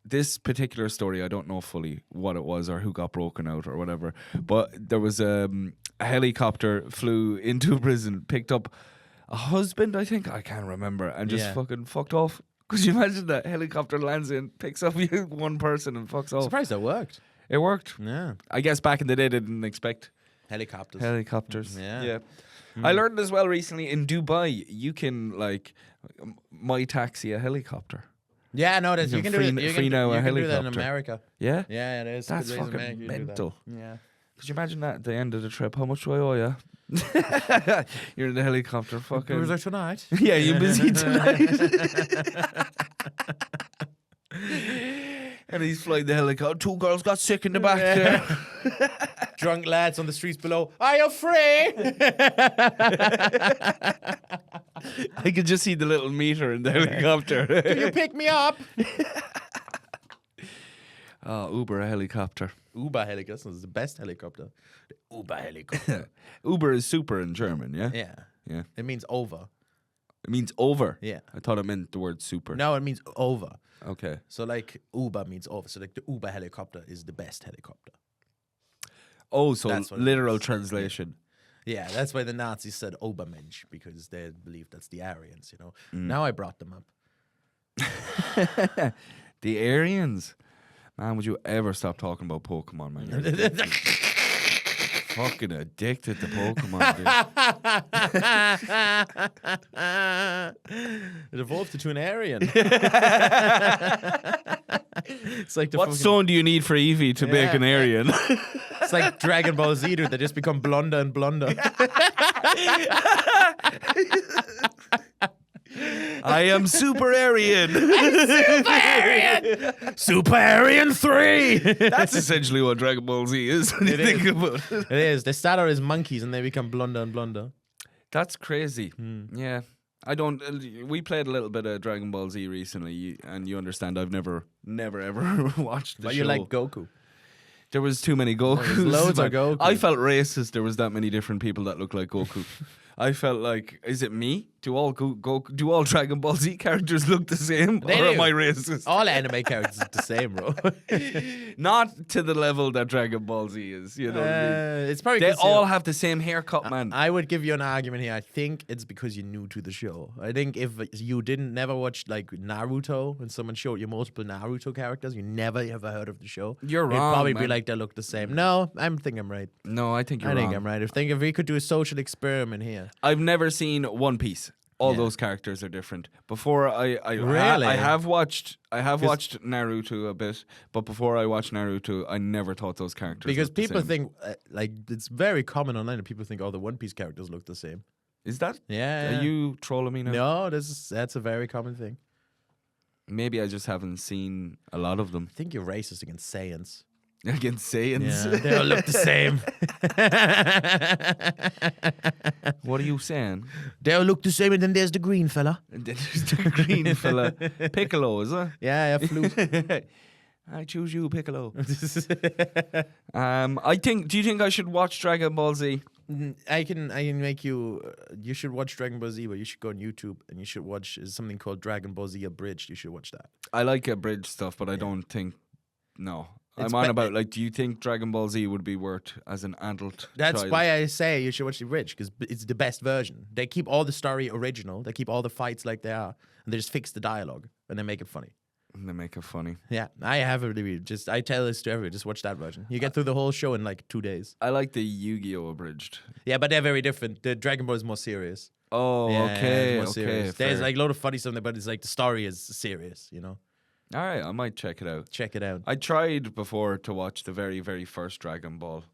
this particular story, I don't know fully what it was or who got broken out or whatever, but there was a helicopter flew into a prison, picked up a husband, I think, I can't remember, and just
Yeah.
fucking fucked off. Could you imagine that helicopter lands in, picks up one person and fucks off?
Surprised that worked.
It worked.
Yeah.
I guess back in the day they didn't expect
Helicopters.
helicopters.
Yeah.
I learned as well recently in Dubai, you can like my taxi a helicopter.
Yeah, no, that's, you
You
can
can
do
free-
that. You
free
can,
now
you
a
can do that in
helicopter.
America.
Yeah?
Yeah, it is.
That's
Good ways in
fucking
America you can do that.
mental.
Yeah.
Could you imagine that at the end of the trip? How much do I owe you? You're in the helicopter, fucking.
Was there tonight?
Yeah, you busy tonight? And he's flying the helicopter. 2 girls got sick in the back there.
Drunk lads on the streets below. Are you free?
I could just see the little meter in the helicopter.
Can you pick me up?
Oh, Uber a helicopter.
Uber helicopter is the best helicopter. The Uber helicopter.
Uber is super in German, yeah?
Yeah.
Yeah.
It means over.
It means over.
Yeah.
I thought it meant the word super.
No, it means over.
Okay.
So like Uber means over. So like the Uber helicopter is the best helicopter.
Oh, so
That's what it
literal
means.
translation.
Yeah, that's why the Nazis said Obermensch, because they believe that's the Aryans, you know.
Mm.
Now I brought them up.
The Aryans. Man, would you ever stop talking about Pokemon, man? You're fucking addicted to Pokemon, dude.
It evolved into an Aryan. It's like the
What
fucking-
stone do you need for Eevee to make
Yeah.
an Aryan?
It's like Dragon Ball Z, dude. They just become blonder and blonder.
I am Super Aryan.
Super Aryan 3!
That's essentially what Dragon Ball Z is when you think about it.
It is. They start out as monkeys and they become blonder and blonder.
That's crazy. Yeah. I don't. We played a little bit of Dragon Ball Z recently, and you understand I've never ever watched the
But
show.
you like Goku.
There was too many Gokus.
There's loads of
man.
Goku.
I felt racist. There was that many different people that look like Goku. I felt like, is it me? Do all do all Dragon Ball Z characters look the same,
They
or
do.
am I racist?
All anime characters are the same, bro.
Not to the level that Dragon Ball Z is. You know, what I mean?
It's probably
They
'cause,
all have the same haircut, man.
I would give you an argument here. I think it's because you're new to the show. I think if you never watched like Naruto and someone showed you multiple Naruto characters, you never ever heard of the show.
You're
It'd
wrong,
probably be
man.
like they look the same. No, I think I'm right.
No, I think you're
I think
wrong.
I'm right. If we could do a social experiment here.
I've never seen One Piece. All
Yeah.
those characters are different. Before I
Really?
I have watched watched Naruto a bit, but before I watched Naruto, I never thought those characters
Because
looked the
people
same.
think, like, it's very common online that people think all the One Piece characters look the same.
Is that?
Yeah.
Are you trolling me now?
No, that's a very common thing.
Maybe I just haven't seen a lot of them.
I think you're racist against Saiyans.
Against Saiyans.
Yeah, they all look the same.
What are you saying?
They all look the same, and then there's the green fella.
And then there's the green fella. Piccolo, is it?
Yeah, flute.
I choose you, Piccolo. I think. Do you think I should watch Dragon Ball Z?
I can make you. You should watch Dragon Ball Z, but you should go on YouTube and you should watch something called Dragon Ball Z Abridged. You should watch that.
I like abridged stuff, but I don't think. No,
It's
I'm on
be-
about like. Do you think Dragon Ball Z would be worth as an adult?
That's
child?
why I say you should watch the Abridged, because it's the best version. They keep all the story original. They keep all the fights like they are, and they just fix the dialogue and they make it funny.
They make it funny.
Yeah, I have a review. I tell this to everyone. Just watch that version. You get through the whole show in like 2 days.
I like the Yu-Gi-Oh abridged.
Yeah, but they're very different. The Dragon Ball is more serious.
Oh,
Yeah,
okay,
it's more
okay.
serious. There's
fair.
like a lot of funny stuff, but it's like the story is serious. You know,
All right, I might check it out.
check it out.
I tried before to watch the very, very first Dragon Ball.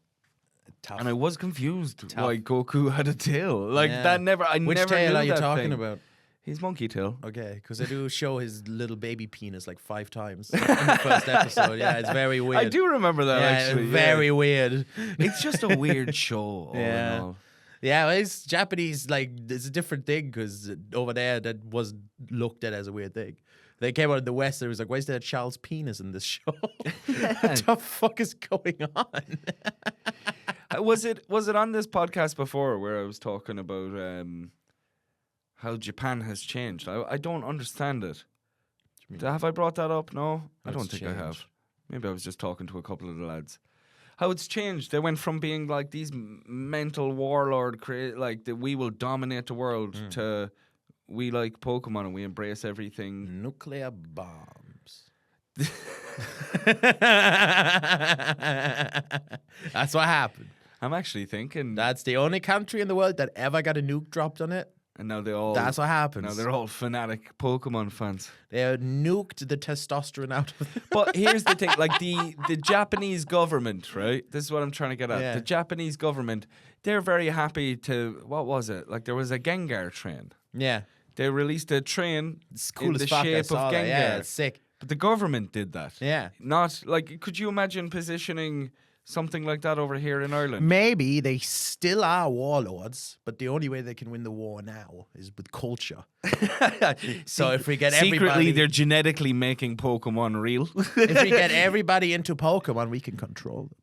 Tough.
And I was confused
Tough.
why Goku had a tail. Like
Yeah.
that never. I
Which
never
tail
knew
are you
that
talking
thing.
about?
He's monkey tail.
Okay, because they do show his little baby penis like 5 times in the first episode. Yeah, it's very weird.
I do remember that
Yeah,
actually.
very weird.
It's just a weird show. All
Yeah.
in all.
Yeah, well, it's Japanese, like, it's a different thing because over there that was looked at as a weird thing. They came out in the West and it was like, why is there a child's penis in this show? What the fuck is going on?
Was it on this podcast before where I was talking about how Japan has changed? I don't understand it. Have I brought that up? No, I don't think I have. Maybe I was just talking to a couple of the lads. How it's changed. They went from being like these mental warlord, like that we will dominate the world, to we like Pokemon and we embrace everything.
Nuclear bombs. That's what happened.
I'm actually thinking
That's the only country in the world that ever got a nuke dropped on it.
and now they all.
That's what happens.
Now they're all fanatic Pokemon fans.
They nuked the testosterone out of them.
But here's the thing, like the Japanese government, right? This is what I'm trying to get at.
Yeah.
The Japanese government, they're very happy to, what was it? Like there was a Gengar train.
Yeah.
They released a train
It's cool
in
as
the
fuck. I
shape of
saw that.
Gengar.
Yeah, it's sick.
But the government did that.
Yeah.
Not, like, could you imagine positioning something like that over here in Ireland?
Maybe they still are warlords, but the only way they can win the war now is with culture. So if we get
Secretly,
everybody,
they're genetically making Pokemon real.
if we get everybody into Pokemon, we can control them.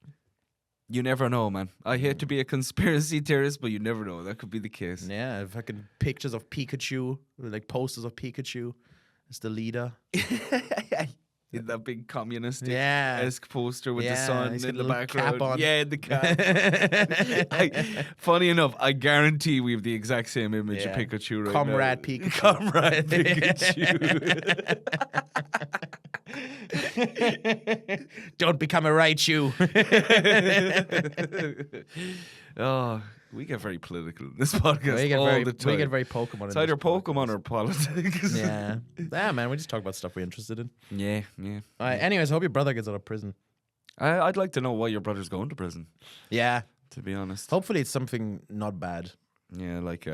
You never know, man. I hate to be a conspiracy theorist, but you never know. That could be the case.
Yeah, fucking pictures of Pikachu, like posters of Pikachu as the leader.
In that big communist
Yeah.
esque poster with the
Yeah,
sun
he's got
in
a
the
little cap
background.
on.
Yeah, the cap. Funny enough, I guarantee we have the exact same image
Yeah.
of Pikachu right
Comrade
now.
Pikachu.
Comrade Pikachu.
Don't become a Raichu.
Oh, we get very political in this podcast
we get
all
very,
the time.
we get very Pokemon.
It's
in
either
this podcast.
Pokemon or politics.
Yeah. Yeah, man, we just talk about stuff we're interested in.
yeah, yeah.
All right, anyways, hope your brother gets out of prison.
I'd like to know why your brother's going to prison,
Yeah.
to be honest.
Hopefully it's something not bad.
Yeah, like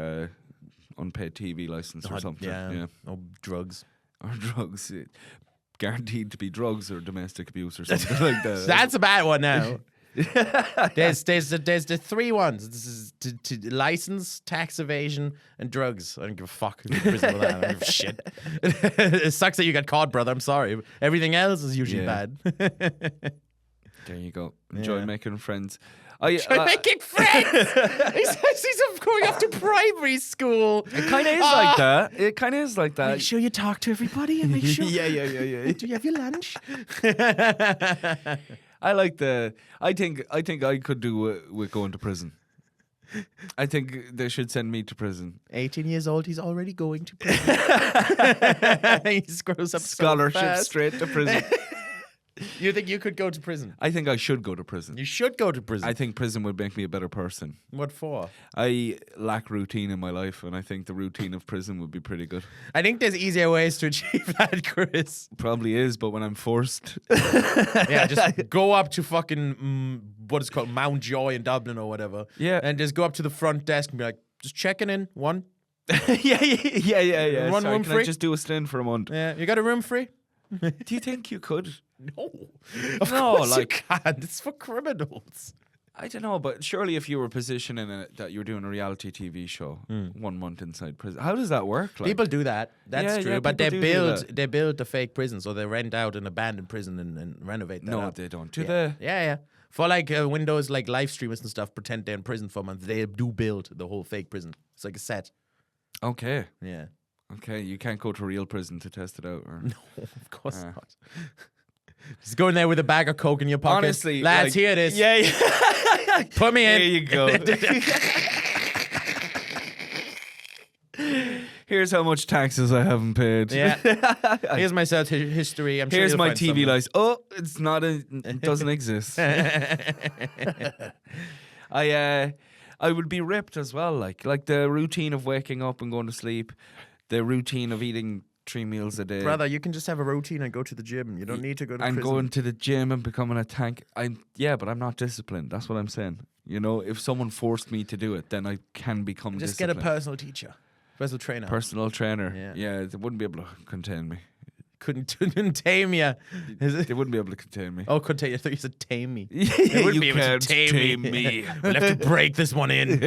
unpaid TV license or something.
Yeah. No drugs.
Or drugs. Guaranteed to be drugs or domestic abuse or something like that.
That's a bad one now. there's the 3 ones. This is to license, tax evasion, and drugs. I don't give a fuck. I'm in prison for that. I don't give a shit. It sucks that you got caught, brother. I'm sorry. Everything else is usually
Yeah.
bad.
There you go. Enjoy
Yeah.
making friends.
Try making friends. He's going off to primary school.
It kind of is like that. It kind of is like that.
Make sure you talk to everybody and make sure.
yeah.
Do you have your lunch?
I like the. I think I could do with going to prison. I think they should send me to prison.
18 years old, he's already going to prison. He screws up so
Scholarship
fast.
straight to prison.
You think you could go to prison?
I think I should go to prison.
You should go to prison.
I think prison would make me a better person.
What for?
I lack routine in my life, and I think the routine of prison would be pretty good.
I think there's easier ways to achieve that, Chris.
Probably is, but when I'm forced,
Yeah, just go up to fucking what is it called Mount Joy in Dublin or whatever.
Yeah.
and just go up to the front desk and be like, just checking in. One.
yeah.
One
Sorry,
room
can
free?
I just do a stint for a month?
Yeah, you got a room free?
Do you think you could?
No, of
No,
course
like-
you can't. It's for criminals.
I don't know, but surely if you were positioning it that you're doing a reality TV show 1 month inside prison, how does that work? Like,
People do that. That's
Yeah,
true.
yeah,
but they
people do
build they build a fake prison, so they rent out an abandoned prison and renovate that
no,
up.
they don't. Do
yeah.
they?
Yeah. For like Windows, like live streamers and stuff, pretend they're in prison for a month. They do build the whole fake prison. It's like a set.
Okay.
Yeah.
Okay. You can't go to real prison to test it out. Or...
No, of course not. Just go in there with a bag of coke in your pocket.
Honestly,
lads,
like-
here it is.
Yeah.
Put me in.
There you go. Here's how much taxes I haven't paid.
Yeah. Here's my search history. I'm sure
Here's
you'll
my
find
TV
something.
license. Oh, it's not. It doesn't exist. I would be ripped as well. Like the routine of waking up and going to sleep, the routine of eating 3 meals a day.
Brother, you can just have a routine and go to the gym. You don't need to go to
and
prison.
going to the gym and becoming a tank. But I'm not disciplined. That's what I'm saying. You know, if someone forced me to do it, then I can become
Just get a
disciplined.
personal teacher, personal trainer.
Personal trainer.
Yeah.
Yeah, they wouldn't be able to contain me.
couldn't tame you. Is it?
They wouldn't be able to contain me.
Oh, contain. I thought you said tame me.
Yeah,
They wouldn't
you
be able to
can't
tame me. We'll have to break this one in.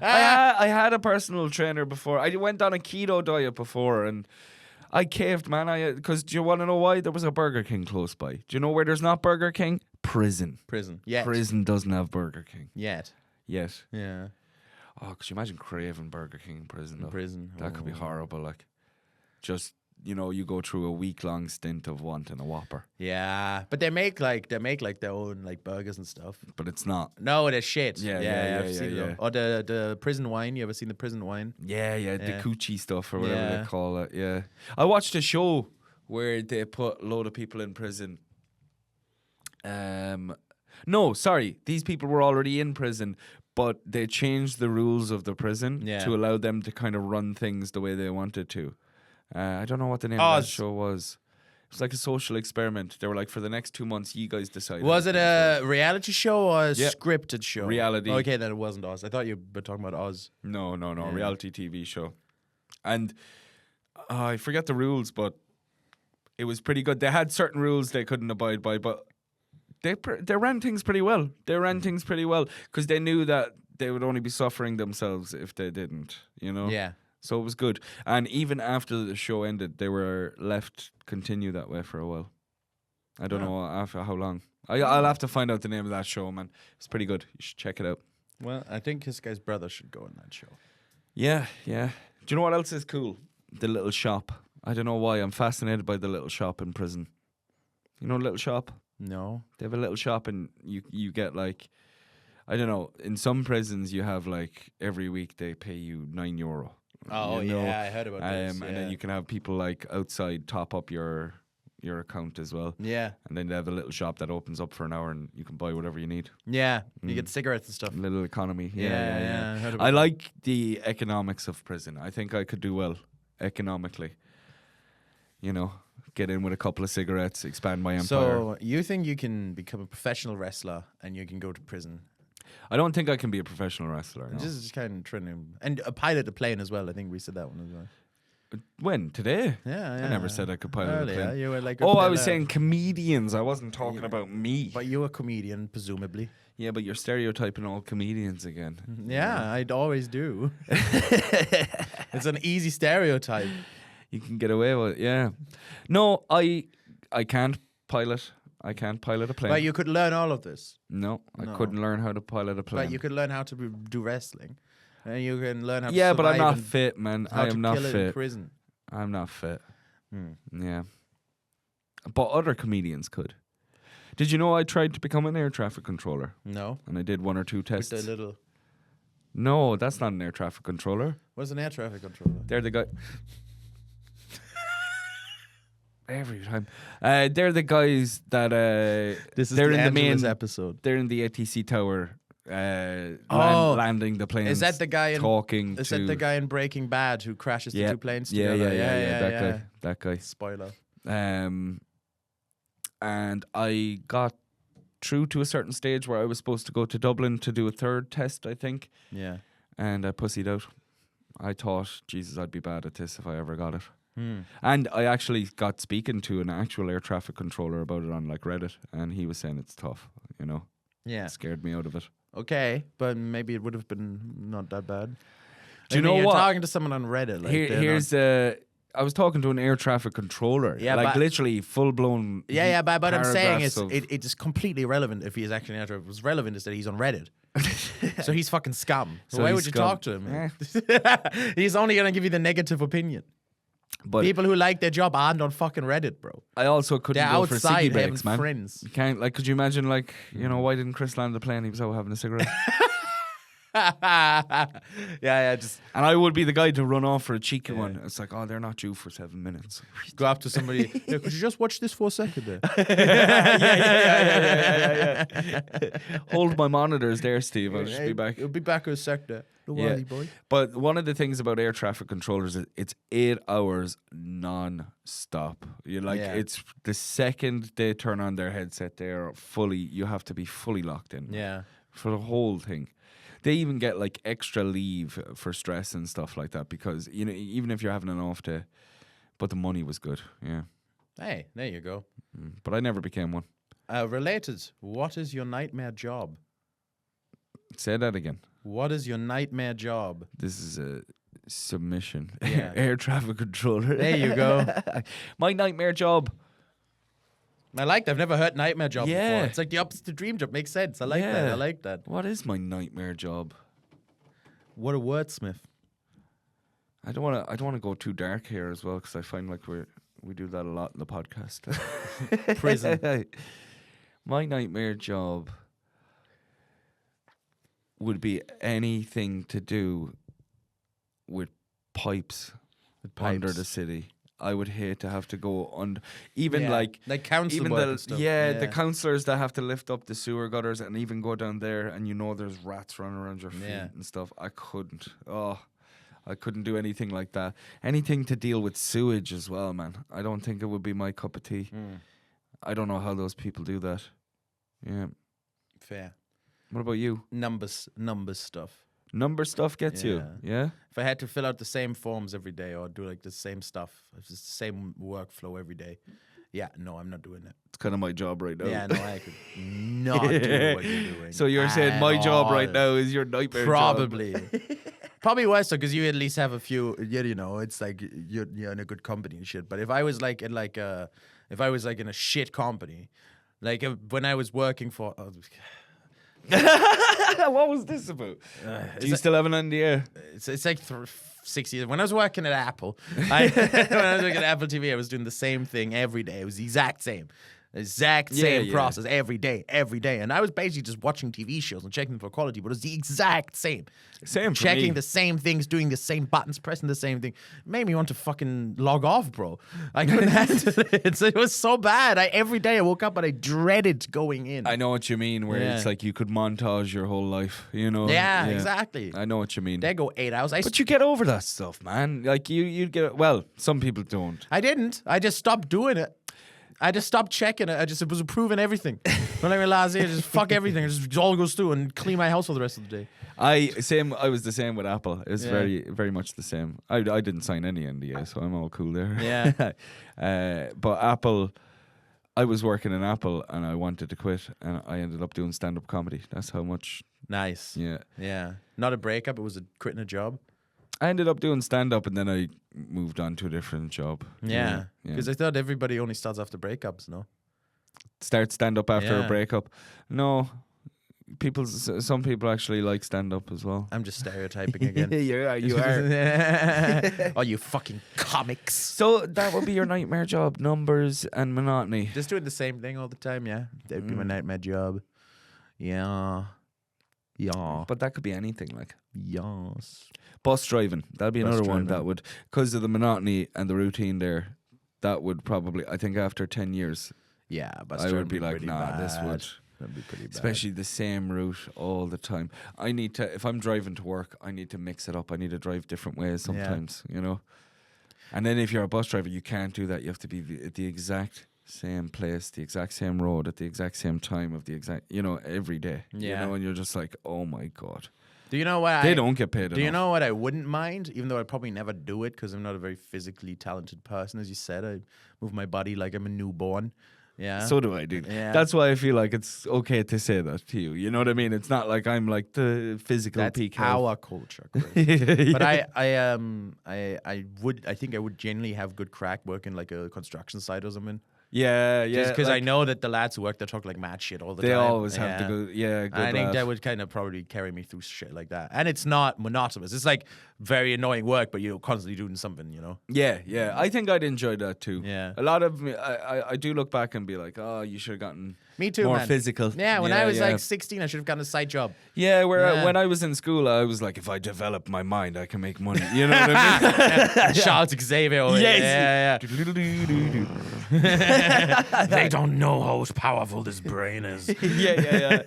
I had a personal trainer before. I went on a keto diet before, and I caved, man. Because do you want to know why? There was a Burger King close by. Do you know where there's not Burger King? Prison.
Prison. Yet.
Prison doesn't have Burger King
Yet.
yet.
Yeah.
Oh, could you imagine craving Burger King in prison? Though?
Prison.
That could be
Oh.
horrible. Like, just you go through a week-long stint of wanting a Whopper,
Yeah, but they make like their own like burgers and stuff.
but it's not.
No, they're shit.
Yeah,
I've seen
yeah.
them. Or the prison wine. You ever seen the prison wine?
Yeah, the
Yeah.
coochie stuff or whatever
Yeah.
they call it. Yeah, I watched a show where they put a load of people in prison. No, sorry, these people were already in prison, but they changed the rules of the prison
Yeah.
to allow them to kind of run things the way they wanted to. I don't know what the name of that
Oz.
show was. It was like a social experiment. They were like, for the next 2 months, you guys decide.
Was it a reality show or a
Yeah.
scripted show?
Reality.
Okay, then it wasn't Oz. I thought you were talking about Oz.
No,
Yeah.
reality TV show. And I forget the rules, but it was pretty good. They had certain rules they couldn't abide by, but they ran things pretty well. They ran things pretty well because they knew that they would only be suffering themselves if they didn't, you know?
Yeah.
So it was good. And even after the show ended, they were left continue that way for a while. I don't know after how long. I'll have to find out the name of that show, man. It's pretty good. You should check it out.
Well, I think this guy's brother should go on that show.
Yeah. Do you know what else is cool? The little shop. I don't know why. I'm fascinated by the little shop in prison. You know, little shop?
No.
They have a little shop and you get like, I don't know, in some prisons you have like every week they pay you €9.
Oh,
you know?
yeah, I heard about this.
And then you can have people like outside top up your account as well.
Yeah.
And then they have a little shop that opens up for an hour and you can buy whatever you need.
Yeah. You get cigarettes and stuff.
Little economy.
Yeah, I heard about
I like the economics of prison. I think I could do well economically. You know, get in with a couple of cigarettes, expand my empire.
So you think you can become a professional wrestler and you can go to prison?
I don't think I can be a professional wrestler. No.
This is just kind of trying to, and a pilot a plane as well. I think we said that one as well.
When? Today?
Yeah,
I never said I could pilot
Earlier,
a plane.
you were like,
Oh, I was saying comedians. I wasn't talking about me.
but you're a comedian, presumably.
Yeah, but you're stereotyping all comedians again.
Yeah, I'd always do. It's an easy stereotype.
You can get away with it, yeah. No, I can't pilot. I can't pilot a plane.
But you could learn all of this.
No, I
No.
couldn't learn how to pilot a plane.
But you could learn how to do wrestling. And you can learn how to
yeah, but I'm
survive
not
and
fit, man.
how
I
to
am not
kill it in
fit.
prison.
I'm not fit.
Hmm.
Yeah. But other comedians could. Did you know I tried to become an air traffic controller?
No.
And I did 1 or 2
With
tests.
the little...
No, that's not an air traffic controller.
What's an air traffic controller?
They're the guy. Every time. They're the guys that
This is
they're
the
in the
Angeles
main
episode.
they're in the ATC tower
Oh.
landing the planes.
Is that the guy in...
talking
Is
to
that the guy in Breaking Bad who crashes the
Yeah.
two planes
Yeah,
together?
yeah, that guy.
Spoiler.
And I got through to a certain stage where I was supposed to go to Dublin to do a 3rd test, I think,
Yeah.
and I pussied out. I thought, Jesus, I'd be bad at this if I ever got it.
Hmm.
And I actually got speaking to an actual air traffic controller about it on like Reddit, and he was saying it's tough. You know,
Yeah.
it scared me out of it.
Okay, but maybe it would have been not that bad.
Do you
I mean,
know
you're
what?
talking to someone on Reddit. Like they're
Here's I was talking to an air traffic controller.
Yeah,
like
but-
literally full blown.
yeah, but I'm saying is
paragraphs of-
it is completely irrelevant if he's actually an actor. What's relevant is that he's on Reddit. So he's fucking scum. So
So
why
he's
would you
scum.
talk to him? He's only gonna give you the negative opinion.
But
People who like their job aren't on fucking Reddit, bro.
I also couldn't
They're
go for
outside
ciggy
having
breaks, man.
friends.
You can't, like, could you imagine, like, you know, why didn't Chris land the plane? He was out having a cigarette.
yeah, just
And I would be the guy to run off for a cheeky one. It's like, oh, they're not due for 7 minutes.
go up to somebody. Yeah, could you just watch this for a second there?
Hold my monitors there, Steve. I'll just be back.
You'll be back in a sec there. No
Yeah.
worry, boy.
But one of the things about air traffic controllers is it's 8 hours non-stop. You like
Yeah.
it's the second they turn on their headset, they're fully. You have to be fully locked in.
Yeah.
For the whole thing. They even get like extra leave for stress and stuff like that because even if you're having an off day, but the money was good. Yeah,
Hey, there you go.
but I never became one.
Related, what is your nightmare job?
Say that again.
What is your nightmare job?
This is a submission.
Yeah.
Air traffic controller.
There you go.
My nightmare job.
I like that. I've never heard nightmare job
Yeah.
before. It's like the opposite to dream job. Makes sense. I like that.
Yeah.
I like that.
What is my nightmare job?
What a wordsmith.
I don't want to go too dark here as well because I find like we do that a lot in the podcast.
Prison.
My nightmare job would be anything to do with pipes, under the city. I would hate to have to go under, even
Yeah.
like
council
even
work
the
and stuff.
the councillors that have to lift up the sewer gutters and even go down there, and there's rats running around your feet
Yeah.
and stuff. I couldn't. Oh, I couldn't do anything like that. Anything to deal with sewage as well, man. I don't think it would be my cup of tea. I don't know how those people do that. Yeah.
Fair.
What about you?
Numbers stuff.
Number stuff gets you.
Yeah.
Yeah.
If I had to fill out the same forms every day or do like the same stuff, it's just the same workflow every day. Yeah, no, I'm not doing it.
It's kind of my job right now.
Yeah, no, I could not do what you're doing.
So you're saying
at
my job right
all.
now is your nightmare job?
Probably. Probably worse because you at least have a few. It's like you're in a good company and shit. But if I was like in a shit company, like when I was working for.
What was this about? Do you still have an NDA?
It's like 6 years. When I was working at Apple, when I was working at Apple TV, I was doing the same thing every day. It was the exact same. Same process every day. And I was basically just watching TV shows and checking for quality, but it was the exact same.
Same for
Checking
me.
the same things, doing the same buttons, pressing the same thing. Made me want to fucking log off, bro. I couldn't handle it. It was so bad. Every day I woke up and I dreaded going in.
I know what you mean, where it's
Yeah.
like you could montage your whole life,
Yeah, exactly.
I know what you mean.
They go 8 hours.
But you get over that stuff, man. Like you get, well, some people don't.
I didn't. I just stopped doing it. I just stopped checking it. I just was approving everything. When I realized it, just fuck everything. It just all goes through and clean my house for the rest of the day.
I was the same with Apple. It's
Yeah.
very, very much the same. I didn't sign any NDA, so I'm all cool there.
Yeah.
But Apple, I was working in Apple and I wanted to quit, and I ended up doing stand-up comedy. That's how much.
Nice.
Yeah.
Yeah. Not a breakup. It was a quitting a job.
I ended up doing stand-up, and then I moved on to a different job.
Yeah.
Yeah.
Because I thought everybody only starts after breakups, no?
Start stand-up after a
Yeah.
breakup. No. Some people actually like stand-up as well.
I'm just stereotyping again.
you are.
Oh, you fucking comics.
So that would be your nightmare job, numbers and monotony.
Just doing the same thing all the time, yeah. That would be my nightmare job. Yeah. Yeah.
But that could be anything, like
Yes.
bus driving. That'd be
Bus
another one that
driving.
would, because of the monotony and the routine there, that would probably, I think after 10 years,
Yeah, but
I would be like, nah, this would,
That'd be pretty bad.
especially the same route all the time. I need to, if I'm driving to work, I need to mix it up. I need to drive different ways sometimes, And then if you're a bus driver, you can't do that. You have to be at the exact same place, the exact same road, at the exact same time of the exact, every day.
Yeah.
And you're just like, oh my God.
Do you know what
They don't get paid
Do you
enough.
know what I wouldn't mind, even though I'd probably never do it because I'm not a very physically talented person, as you said. I move my body like I'm a newborn. Yeah.
So do I, dude.
Yeah.
That's why I feel like it's okay to say that to you. You know what I mean? It's not like I'm like the physical
That's
peak health.
our culture. Chris. But I think I would genuinely have good crack working like a construction site or something.
Yeah,
Just because I
like,
know that the lads who work there talk like mad shit all the
they
time.
always have to
Yeah.
go. Yeah, good
I think
laugh.
that would kind of probably carry me through shit like that. And it's not monotonous. It's like very annoying work, but you're constantly doing something, you know?
Yeah, yeah. I think I'd enjoy that too.
Yeah.
A lot of me, I do look back and be like, oh, you should have gotten
Me too,
more
man.
physical.
Yeah, when I was like 16, I should have gotten a side job.
Yeah,
Yeah.
when I was in school, I was like, if I develop my mind, I can make money. You know what I mean?
Charles Xavier.
Yes.
Yeah. They don't know how powerful this brain is.
yeah.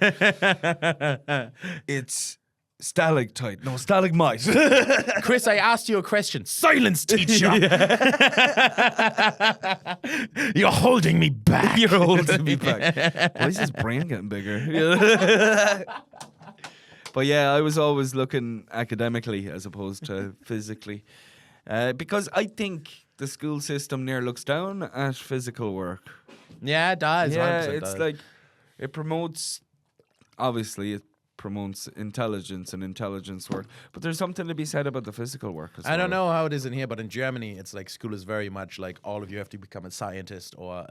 It's stalactite, no stalagmite.
Chris, I asked you a question. Silence, teacher. You're holding me back.
You're holding me back. Why is his brain getting bigger? But yeah, I was always looking academically as opposed to physically, because I think the school system near looks down at physical work.
Yeah, it does.
Yeah,
100%
it's
does.
like it promotes. Obviously, it promotes intelligence and intelligence work, but there's something to be said about the physical work as well.
I don't know how it is in here, but in Germany, it's like school is very much like all of you have to become a scientist or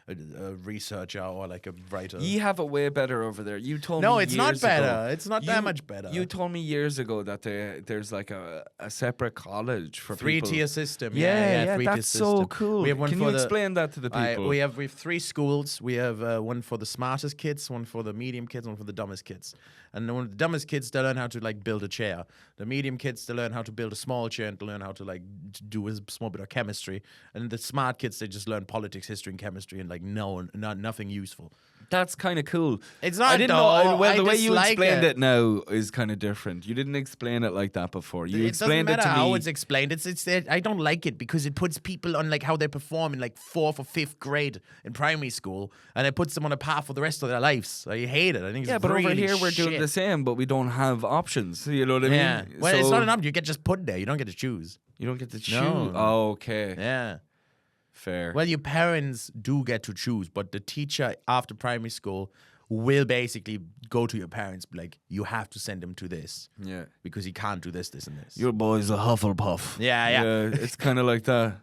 a researcher or like a writer.
You have it way better over there. You told me
No, it's not
years ago-
better. It's not that much better.
You told me years ago that there's like a separate college for people.
3-tier system.
Yeah,
3-tier
that's so
system.
cool.
We have one
Can
for
you
the,
explain that to the people?
We have 3 schools. We have one for the smartest kids, one for the medium kids, one for the dumbest kids. And one of the dumbest kids, they learn how to like build a chair. The medium kids, they learn how to build a small chair and to learn how to like do a small bit of chemistry. And the smart kids, they just learn politics, history, and chemistry, and like nothing useful.
That's kind of cool.
It's not
I didn't
though.
know. Well,
I
the way you
dislike
explained
it.
it now is kind of different. You didn't explain it like that before. You
It doesn't
explained it
matter
to
how
me.
it's explained. It's I don't like it because it puts people on like how they perform in like 4th or 5th grade in primary school, and it puts them on a path for the rest of their lives. I hate it. I think it's
Yeah, but
really
over here we're doing
shit.
the same, but we don't have options. You know what I mean?
Yeah. Well, it's
So
not an option. You get just put there. You don't get to choose.
You don't get to choose.
No.
Oh, okay.
Yeah.
Fair.
Well, your parents do get to choose, but the teacher after primary school will basically go to your parents, be like, you have to send him to this
yeah.
because he can't do this, this, and this.
Your boy's a Hufflepuff.
Yeah.
It's kind of like that.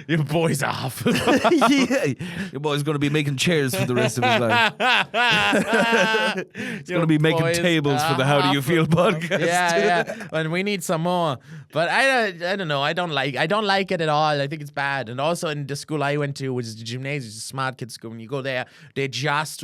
Your boy's off.
Yeah. Your boy's going to be making chairs for the rest of his life. He's going to be making tables for the How Do You Feel podcast.
Yeah. And we need some more. But I don't know. I don't like it at all. I think it's bad. And also in the school I went to, which is the gymnasium, it's a smart kids school. When you go there, they just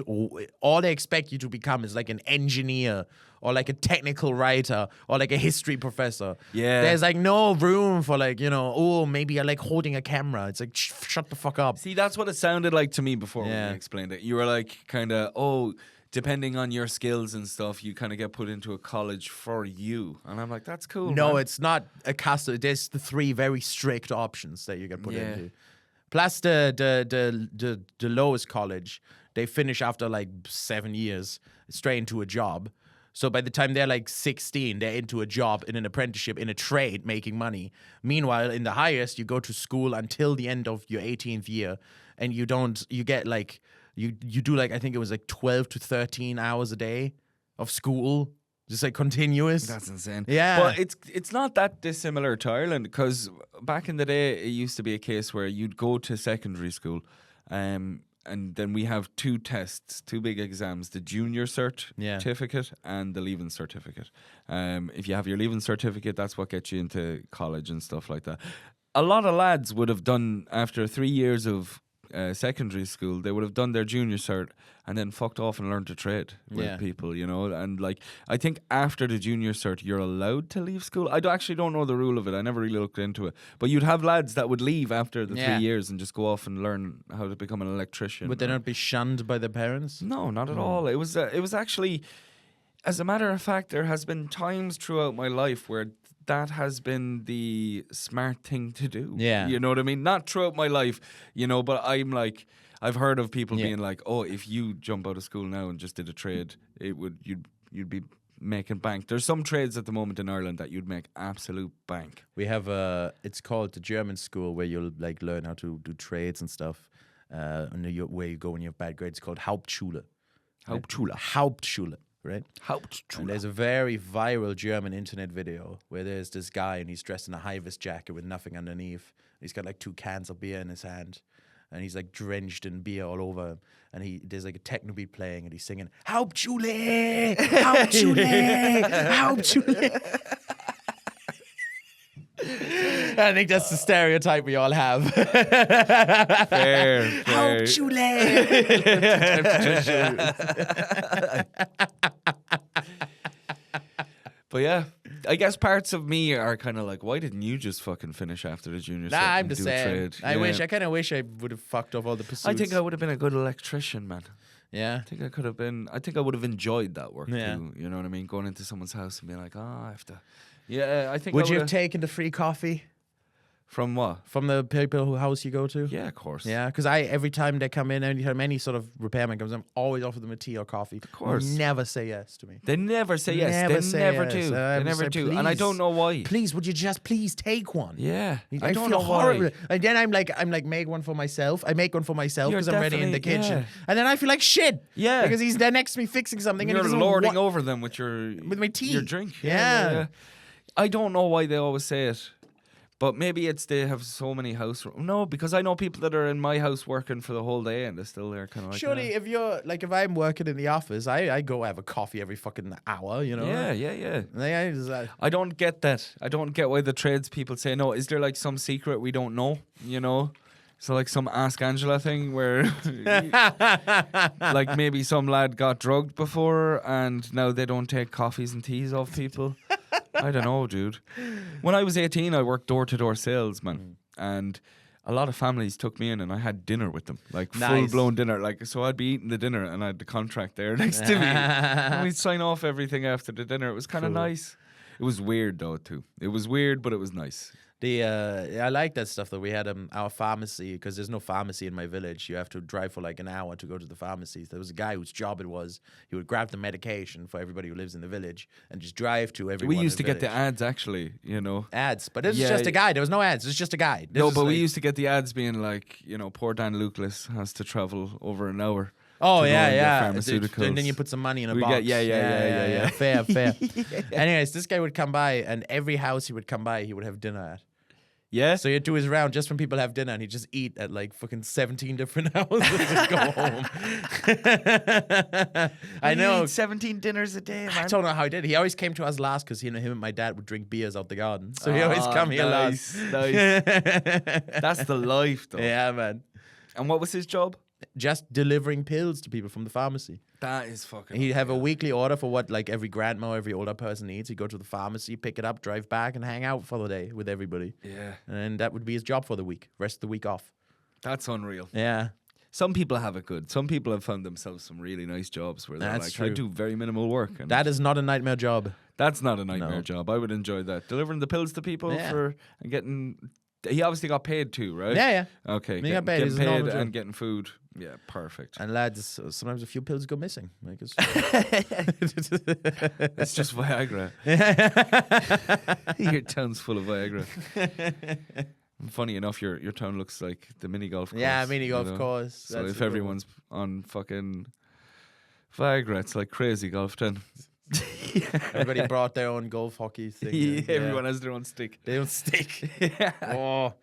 all they expect you to become is like an engineer or like a technical writer or like a history professor.
Yeah.
There's like no room for like, oh, maybe I like holding a camera. It's like shut the fuck up.
See, that's what it sounded like to me before when
Yeah.
you explained it. You were like, kind of, depending on your skills and stuff, you kind of get put into a college for you. And I'm like, that's cool.
No,
man.
it's not a custom. There's the 3 very strict options that you get put
Yeah.
into. Plus the lowest college, they finish after like 7 years straight into a job. So by the time they're like 16, they're into a job in an apprenticeship in a trade making money. Meanwhile, in the highest, you go to school until the end of your 18th year, and you get like you do like I think it was like 12 to 13 hours a day of school. Just like continuous.
That's insane.
Yeah.
But it's not that dissimilar to Ireland, because back in the day, it used to be a case where you'd go to secondary school, and then we have 2 tests, 2 big exams, the junior certificate and the leaving certificate. If you have your leaving certificate, that's what gets you into college and stuff like that. A lot of lads would have done, after 3 years of secondary school, they would have done their junior cert and then fucked off and learned to trade with
Yeah.
people, and like I think after the junior cert you're allowed to leave school. I actually don't know the rule of it. I never really looked into it, but you'd have lads that would leave after the
Yeah.
3 years and just go off and learn how to become an electrician.
Would they not be shunned by their parents?
No, not at all. It was actually, as a matter of fact, there has been times throughout my life where that has been the smart thing to do.
Yeah.
You know what I mean? Not throughout my life, but I'm like, I've heard of people
Yeah.
being like, oh, if you jump out of school now and just did a trade, you'd be making bank. There's some trades at the moment in Ireland that you'd make absolute bank.
We have it's called the German school where you'll like learn how to do trades and stuff. And where you go when you have bad grades, it's called Hauptschule.
Hauptschule.
Hauptschule, right?
Hauptschule.
And there's a very viral German internet video where there's this guy and he's dressed in a high-vis jacket with nothing underneath. He's got like 2 cans of beer in his hand. and he's like drenched in beer all over him. And there's like a techno beat playing, and he's singing, Hauptschule, Hauptschule, Hauptschule. I think that's the stereotype we all have.
Fair. But yeah, I guess parts of me are kind of like, why didn't you just fucking finish after the junior?
Nah,
set
I'm
and
the
do a
same.
trade?
I kind of wish I would have fucked off all the pursuits.
I think I would have been a good electrician, man.
Yeah.
I think I could have been. I think I would have enjoyed that work
Yeah.
too. You know what I mean? Going into someone's house and being like, oh, I have to. Yeah, I think.
Would
I
you have
would've-
taken the free coffee
from what?
from the people whose house you go to?
Yeah, of course.
Yeah, because every time they come in, anytime any sort of repairman comes in, I'm always offer them a tea or coffee. Of
course.
Never say yes to me.
They never say yes.
Never
They
say
never
yes.
do.
I
They
would
never
say,
do. And I
"Please,
don't know why.
Please, would you just please take one?
Yeah.
I
don't
feel
know why.
horrible. And then I'm like, make one for myself. I make one for myself
You're
because I'm ready in the
definitely-
kitchen.
yeah.
And then I feel like shit.
Yeah.
Because he's there next to me fixing something.
You're
and he doesn't
lording
wa-
over them with your
my tea.
your drink.
Yeah.
I don't know why they always say it, but maybe it's they have so many No, because I know people that are in my house working for the whole day and they're still there, kind of like.
Surely, if you're like, if I'm working in the office, I go have a coffee every fucking hour, you know?
Yeah.
Like, I just,
I don't get that. I don't get why the tradespeople say no. Is there like some secret we don't know? You know. So like some Ask Angela thing where like maybe some lad got drugged before and now they don't take coffees and teas off people. I don't know, dude. When I was 18, I worked door-to-door salesman and a lot of families took me in and I had dinner with them, like
Nice.
full-blown dinner. Like, so I'd be eating the dinner and I had the contract there next to me. And we'd sign off everything after the dinner. It was kind of
Cool.
nice. It was weird though too. It was weird, but it was nice.
I like that stuff that we had our pharmacy, because there's no pharmacy in my village. You have to drive for like an hour to go to the pharmacy. There was a guy whose job it was, he would grab the medication for everybody who lives in the village and just drive to everyone.
We used to
in the
get the
village.
ads actually, you know.
Ads, but it was
Yeah.
just a guy. There was no ads. It was just a guy. This
No,
was
but we
like-
used to get the ads being like, you know, poor Dan Lucas has to travel over an hour.
Oh
to go
yeah,
and get
yeah.
pharmaceuticals.
And then you put some money in a
We
box.
get- yeah.
Fair, fair. Anyways, this guy would come by, and every house he would come by, he would have dinner at.
Yeah.
So he'd do his round just when people have dinner, and he'd just eat at like fucking 17 different houses and just go home. I know.
17 dinners a day,
I don't know how he did. He always came to us last because him and my dad would drink beers out the garden. So he always come here last.
Nice. That's the life, though.
Yeah, man.
And what was his job?
Just delivering pills to people from the pharmacy.
That is fucking.
He'd have a weekly order for what like every grandma, every older person needs. He'd go to the pharmacy, pick it up, drive back, and hang out for the day with everybody.
Yeah.
And that would be his job for the week. Rest of the week off.
That's unreal.
Yeah.
Some people have it good. Some people have found themselves some really nice jobs where they're
That's
like, I
true.
do very minimal work. And
That is not a nightmare job.
that's not a nightmare
No.
job. I would enjoy that. Delivering the pills to people
Yeah.
and getting. He obviously got paid too, right?
Yeah, yeah.
Okay.
He got paid.
Getting
It's a normal
paid
job.
and getting food. Yeah, perfect.
And lads, sometimes a few pills go missing. Like it's
It's just Viagra. Your town's full of Viagra. And funny enough, your town looks like the mini golf course.
yeah, mini
you
golf
know?
course.
So
That's
if
a good
everyone's on fucking Viagra, it's like crazy golf then.
one. Everybody brought their own golf hockey thing.
Yeah,
and,
everyone has their own stick.
They don't stick.
Yeah.
Oh.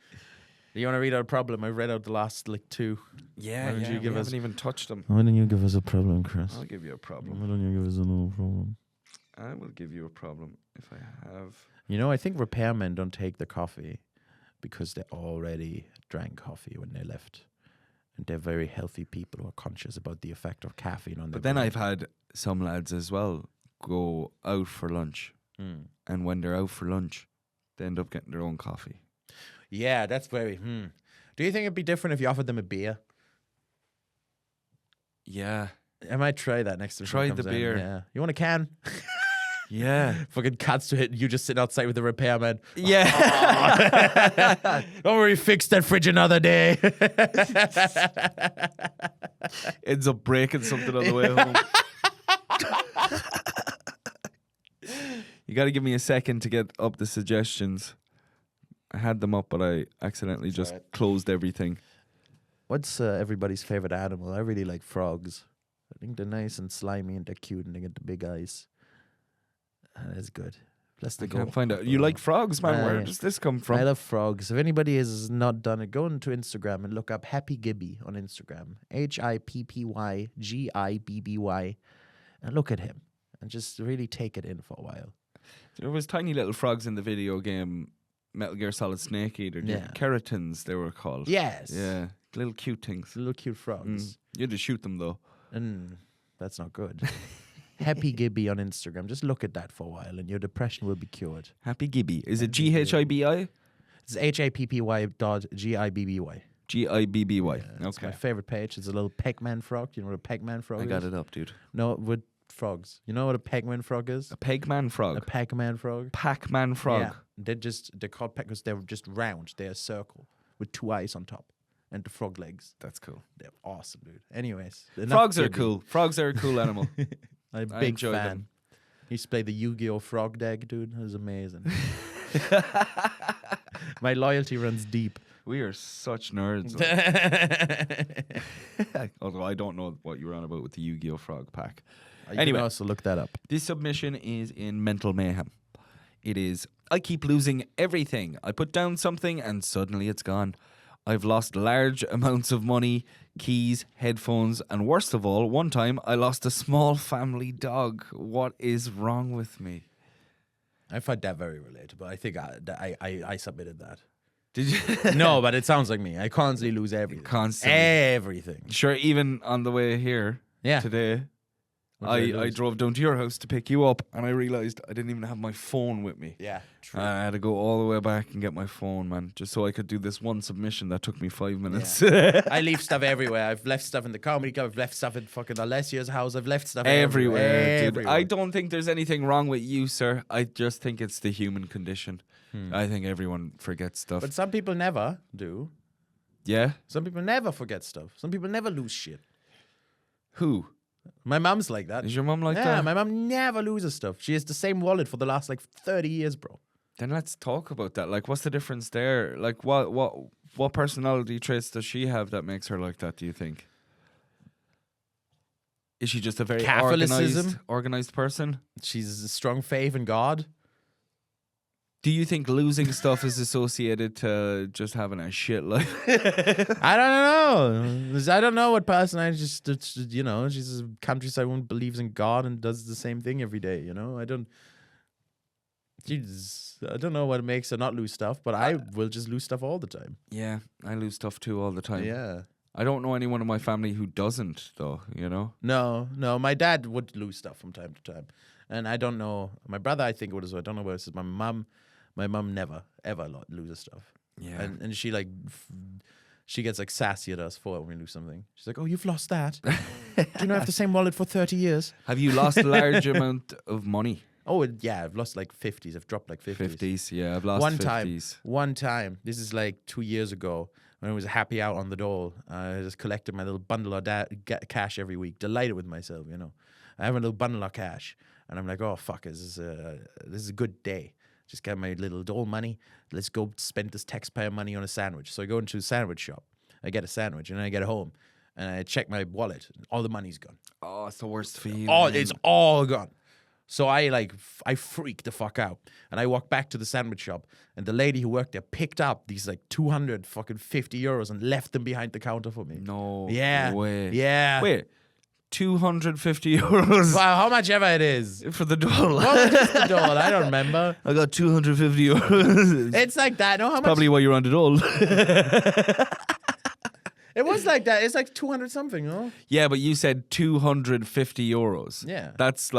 Do you want to read out a problem? I read out the last like two.
Yeah,
Why don't
yeah.
you give
we
us-
haven't even touched them.
Why don't you give us a problem, Chris?
I'll give you a problem.
Why don't you give us a little problem?
I will give you a problem if I have.
You know, I think repairmen don't take the coffee because they already drank coffee when they left. And they're very healthy people who are conscious about the effect of caffeine on their
But then
brain.
I've had some lads as well go out for lunch, and when they're out for lunch, they end up getting their own coffee.
Yeah, that's very. Do you think it'd be different if you offered them a beer?
Yeah,
I might try that next time.
Try
someone
the
comes in.
beer.
Yeah. You want a can?
yeah,
Fucking cuts to it. You just sit outside with the repairman.
yeah.
Don't worry, fix that fridge another day.
Ends up breaking something on the way home. You got to give me a second to get up the suggestions. I had them up, but I accidentally just
alright.
closed everything.
What's everybody's favorite animal? I really like frogs. I think they're nice and slimy and they're cute and they get the big eyes. That's good. Let's
I
go.
can't find out. You like frogs, man? Where
Yeah.
does this come
I
from?
love frogs. If anybody has not done it, go into Instagram and look up Happy Gibby on Instagram. HippyGibby. And look at him. And just really take it in for a while.
There was tiny little frogs in the video game Metal Gear Solid Snake Eater.
Yeah.
Keratins, they were called.
Yes.
Yeah, little cute things.
Little cute frogs.
You had to shoot them though.
That's not good. Happy Gibby on Instagram. Just look at that for a while and your depression will be cured.
Happy Gibby. Is it GHIBI?
It's HAPPY.GIBBY.
GIBBY.
It's my
Okay.
favorite page. It's a little Pac-Man frog. You know what a Pac-Man frog
I
is?
got it up, dude.
No, with frogs. You know what a Pac-Man frog is?
A Pegman
A
frog.
Pac-Man frog.
Pac-Man frog.
Yeah. They're called because they're just round. They're a circle with two eyes on top and the frog legs.
That's cool.
They're awesome, dude. Anyways, enough
Frogs are
Gibby.
cool. Frogs are a cool animal.
I'm a
I
big
enjoy
fan.
them.
Used to play the Yu-Gi-Oh frog deck, dude. It was amazing. My loyalty runs deep.
We are such nerds. Although I don't know what you were on about with the Yu-Gi-Oh frog pack.
You
Anyway.
can also look that up.
This submission is in Mental Mayhem. It is, I keep losing everything. I put down something and suddenly it's gone. I've lost large amounts of money, keys, headphones, and worst of all, one time I lost a small family dog. What is wrong with me?
I find that very relatable. I think I submitted that.
Did you?
No, but it sounds like me. I constantly lose everything.
Constantly.
Everything.
Sure, even on the way here
Yeah.
today,
What did I
I
lose?
drove down to your house to pick you up and I realised I didn't even have my phone with me.
Yeah. True.
I had to go all the way back and get my phone, man, just so I could do this one submission that took me 5 minutes.
I leave stuff everywhere. I've left stuff in the comedy club. I've left stuff in fucking Alessia's house. I've left stuff
Everywhere, dude.
everywhere.
I don't think there's anything wrong with you, sir. I just think it's the human condition. I think everyone forgets stuff.
But some people never do.
Yeah?
Some people never forget stuff. Some people never lose shit.
Who?
My mom's like that.
Is your mum like
yeah,
that?
my mom never loses stuff. She has the same wallet for the last like 30 years, bro.
Then let's talk about that. Like, what's the difference there? Like, what personality traits does she have that makes her like that, do you think? Is she just a very
Catholicism?
organized person?
She's a strong faith in God.
Do you think losing stuff is associated to just having a shit life?
I don't know. I don't know what personality. Just you know, she's a countryside woman, believes in God and does the same thing every day. You know, I don't know what makes her not lose stuff, but I will just lose stuff all the time.
Yeah, I lose stuff too all the time.
Yeah.
I don't know anyone in my family who doesn't, though, you know?
No. My dad would lose stuff from time to time, and I don't know. My brother, I think, would as well. I don't know where it is. My mum never ever loses stuff.
Yeah.
And she like she gets like sassy at us for when we lose something. She's like, "Oh, you've lost that. Do you not have the same wallet for 30 years?"
Have you lost a large amount of money?
Oh, yeah, I've lost like 50s. I've dropped like 50s.
50s, yeah, I've lost
One
50s.
time, this is like 2 years ago, when I was happy out on the dole. I just collected my little bundle of cash every week, delighted with myself, you know. I have a little bundle of cash, and I'm like, oh, fuck, this is a good day. Just get my little dole money. Let's go spend this taxpayer money on a sandwich. So I go into a sandwich shop. I get a sandwich, and then I get home, and I check my wallet. All the money's gone.
Oh, it's the worst feeling.
Oh, it's all gone. So I freaked the fuck out. And I walked back to the sandwich shop, and the lady who worked there picked up these like 250 euros and left them behind the counter for me.
No
Yeah.
way.
Yeah.
Wait, 250 euros
Wow, how much ever it is.
for the doll.
What was the doll? I don't remember.
I got 250 euros.
It's like that. No, how much?
Probably why you're on the doll.
It was like that. It's like 200 something, no?
Yeah, but you said 250 euros.
Yeah.
That's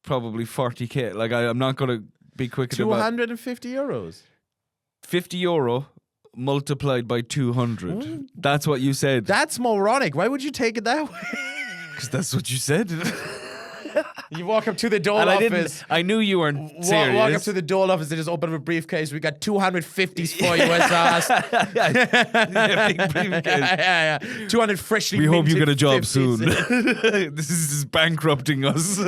probably 40k. Like, I'm not going to be quick about
250 euros.
50 euro multiplied by 200. That's what you said.
That's moronic. Why would you take it that way?
Because that's what you said.
You walk up to the dole
And
office.
I knew you weren't serious.
Walk up to the dole office. They just open up a briefcase. We got 250s for you, US ass.
Yeah, big briefcase.
yeah. 200 freshly
We hope you
minted
get a job
50s.
soon. This is bankrupting us.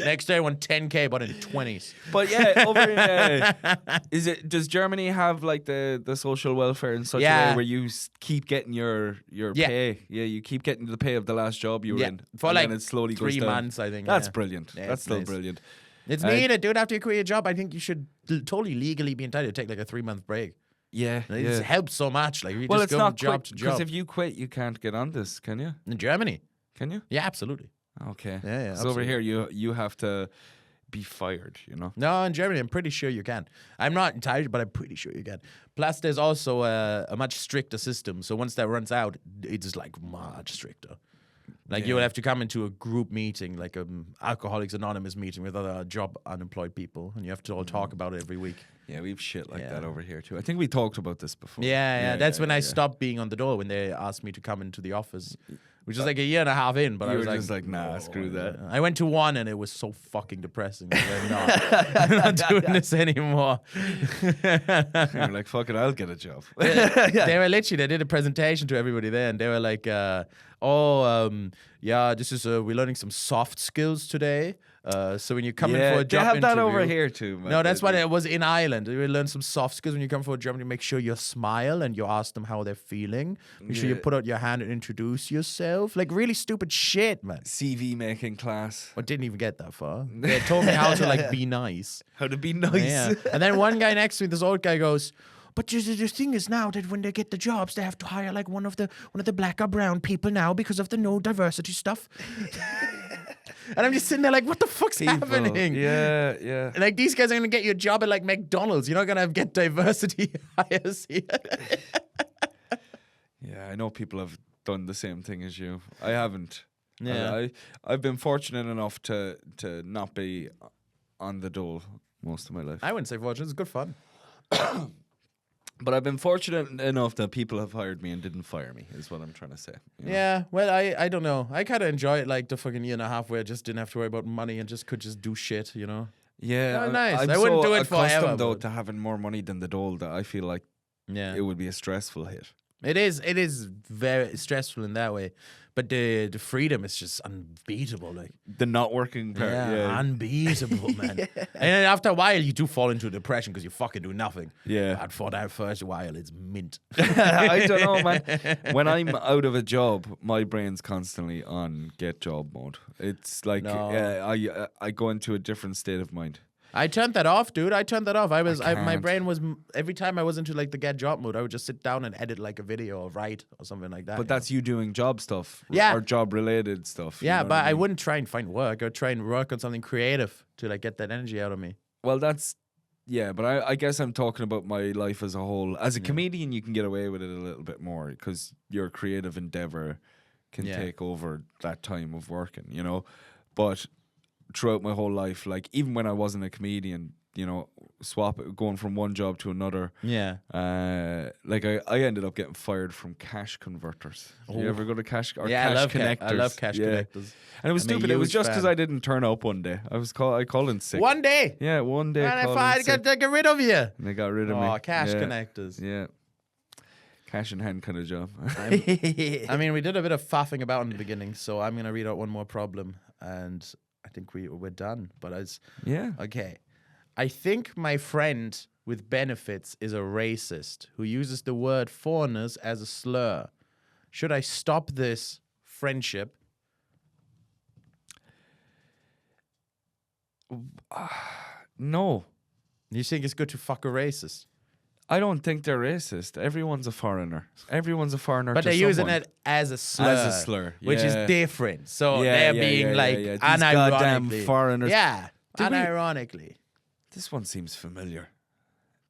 Next day I won 10K, but in 20s.
But yeah, over in, does Germany have like the social welfare in such a
Yeah.
way where you keep getting your
Yeah.
pay? Yeah, you keep getting the pay of the last job you were
Yeah,
in.
for
and
like
then it slowly
3
goes down.
months, I think.
That's
yeah.
brilliant.
Yeah,
That's
it's
still
nice.
brilliant.
It's needed, dude. After you quit your job, I think you should totally legally be entitled to take like a 3-month break.
Yeah,
It helps so much. Like, you
Well,
just
it's
go
not
from job to
because
job.
if you quit, you can't get on this, can you?
In Germany.
Can you?
Yeah, absolutely.
Okay.
Yeah,
So over here, you have to be fired. You know.
No, in Germany, I'm pretty sure you can. I'm not entitled, but I'm pretty sure you can. Plus, there's also a much stricter system. So once that runs out, it's like much stricter. Like you will have to come into a group meeting, like Alcoholics Anonymous meeting with other job unemployed people, and you have to all talk about it every week.
Yeah, we've shit like
Yeah.
that over here too. I think we talked about this before.
Yeah. That's when I stopped being on the door when they asked me to come into the office, which was like a year and a half in. But
You
I was
were
like,
just like, nah, screw that.
I went to one and it was so fucking depressing. I was like, no, I'm not doing this anymore.
You're like, fuck it, I'll get a job.
They were literally, they did a presentation to everybody there, and they were like, yeah, this is, we're learning some soft skills today. So when you come in for a
they
job
have that over
interview-
here too, man.
No, that's what it was in Ireland. You learn some soft skills when you come for a job. You make sure you smile and you ask them how they're feeling. Make sure you
Yeah.
put out your hand and introduce yourself. Like really stupid shit, man.
CV making class.
I didn't even get that far. They told me how to like be nice.
How to be nice.
Yeah. And then one guy next to me, this old guy goes, but the thing is now that when they get the jobs, they have to hire like one of the black or brown people now because of the no diversity stuff. And I'm just sitting there like, what the fuck's happening?
Yeah.
Like these guys are gonna get you a job at like McDonald's. You're not gonna get diversity hires here.
Yeah, I know people have done the same thing as you. I haven't.
Yeah.
I've been fortunate enough to not be on the dole most of my life.
I wouldn't say fortunate. It's good fun.
But I've been fortunate enough that people have hired me and didn't fire me, is what I'm trying to say. you know?
Yeah. Well, I don't know. I kind of enjoy it, like the fucking year and a half where I just didn't have to worry about money and just could just do shit. You know.
Yeah.
Oh, nice.
I'm
I wouldn't
so
do it
accustomed,
forever,
though,
but-
to having more money than the dole that I feel like
Yeah.
it would be a stressful hit.
It is very stressful in that way, but the freedom is just unbeatable. Like
The not working part. Yeah.
unbeatable, man. And then after a while, you do fall into a depression because you fucking do nothing.
Yeah.
But for that first while, it's mint.
I don't know, man. When I'm out of a job, my brain's constantly on get job mode. It's like
No.
I go into a different state of mind.
I turned that off, dude. I turned that off. My
can't.
brain was every time I was into like the get job mode, I would just sit down and edit like a video or write or something like that.
But that's you doing job stuff,
Yeah.
or job related stuff. you
yeah.
know
But
what
I
mean?
wouldn't try and find work. I would try and work on something creative to like get that energy out of me.
Well, that's but I guess I'm talking about my life as a whole. As a comedian, you can get away with it a little bit more because your creative endeavor can
Yeah.
take over that time of working, you know. But throughout my whole life, like even when I wasn't a comedian, you know, going from one job to another.
Yeah.
Like I ended up getting fired from cash converters. Do you ever go to cash or
Yeah,
cash connectors?
I love cash
Yeah.
connectors.
And it was
I'm a
stupid. It was
huge
just because
fan.
I didn't turn up one day. I called in sick.
One day.
Yeah, one day.
And
called
I
in sick,
got to get rid of you.
and they got rid of me.
Oh, cash
Yeah.
connectors.
Yeah. Cash in hand kind of job.
I mean, we did a bit of faffing about in the beginning, so I'm gonna read out one more problem, and I think we're done. But
Yeah.
okay, I think my friend with benefits is a racist who uses the word foreigners as a slur. Should I stop this friendship?
No.
You think it's good to fuck a racist?
I don't think they're racist. Everyone's a foreigner. Everyone's a foreigner.
But
to
they're using
someone.
it as a slur.
As a slur,
Which is
yeah.
different. So
Yeah,
they're
yeah,
being
yeah,
like
yeah, yeah. These goddamn
unironically.
foreigners.
Yeah,
Did we-
unironically.
This one seems familiar.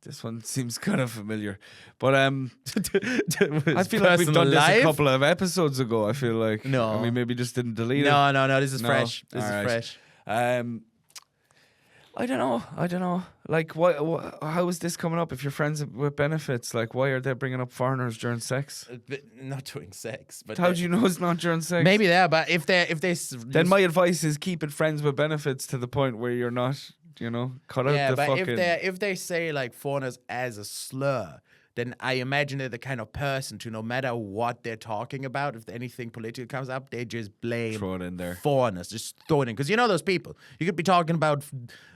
This one seems kind of familiar. But I feel like we've done this a couple of episodes ago. I feel like.
No.
And we maybe just didn't delete it.
No, this is
No?
fresh. This
Alright.
is fresh.
I don't know. Like, how is this coming up? If you're friends with benefits, like, why are they bringing up foreigners during sex?
Not doing sex, but
How do you know it's not during sex?
maybe they are, but if they
Then my advice is keeping friends with benefits to the point where you're not, cut out
yeah,
the
but
fucking.
if they say like foreigners as a slur, then I imagine they're the kind of person to, no matter what they're talking about, if anything political comes up, they just blame
Throw it in there.
foreigners. Just throw it in. Because you know those people. You could be talking about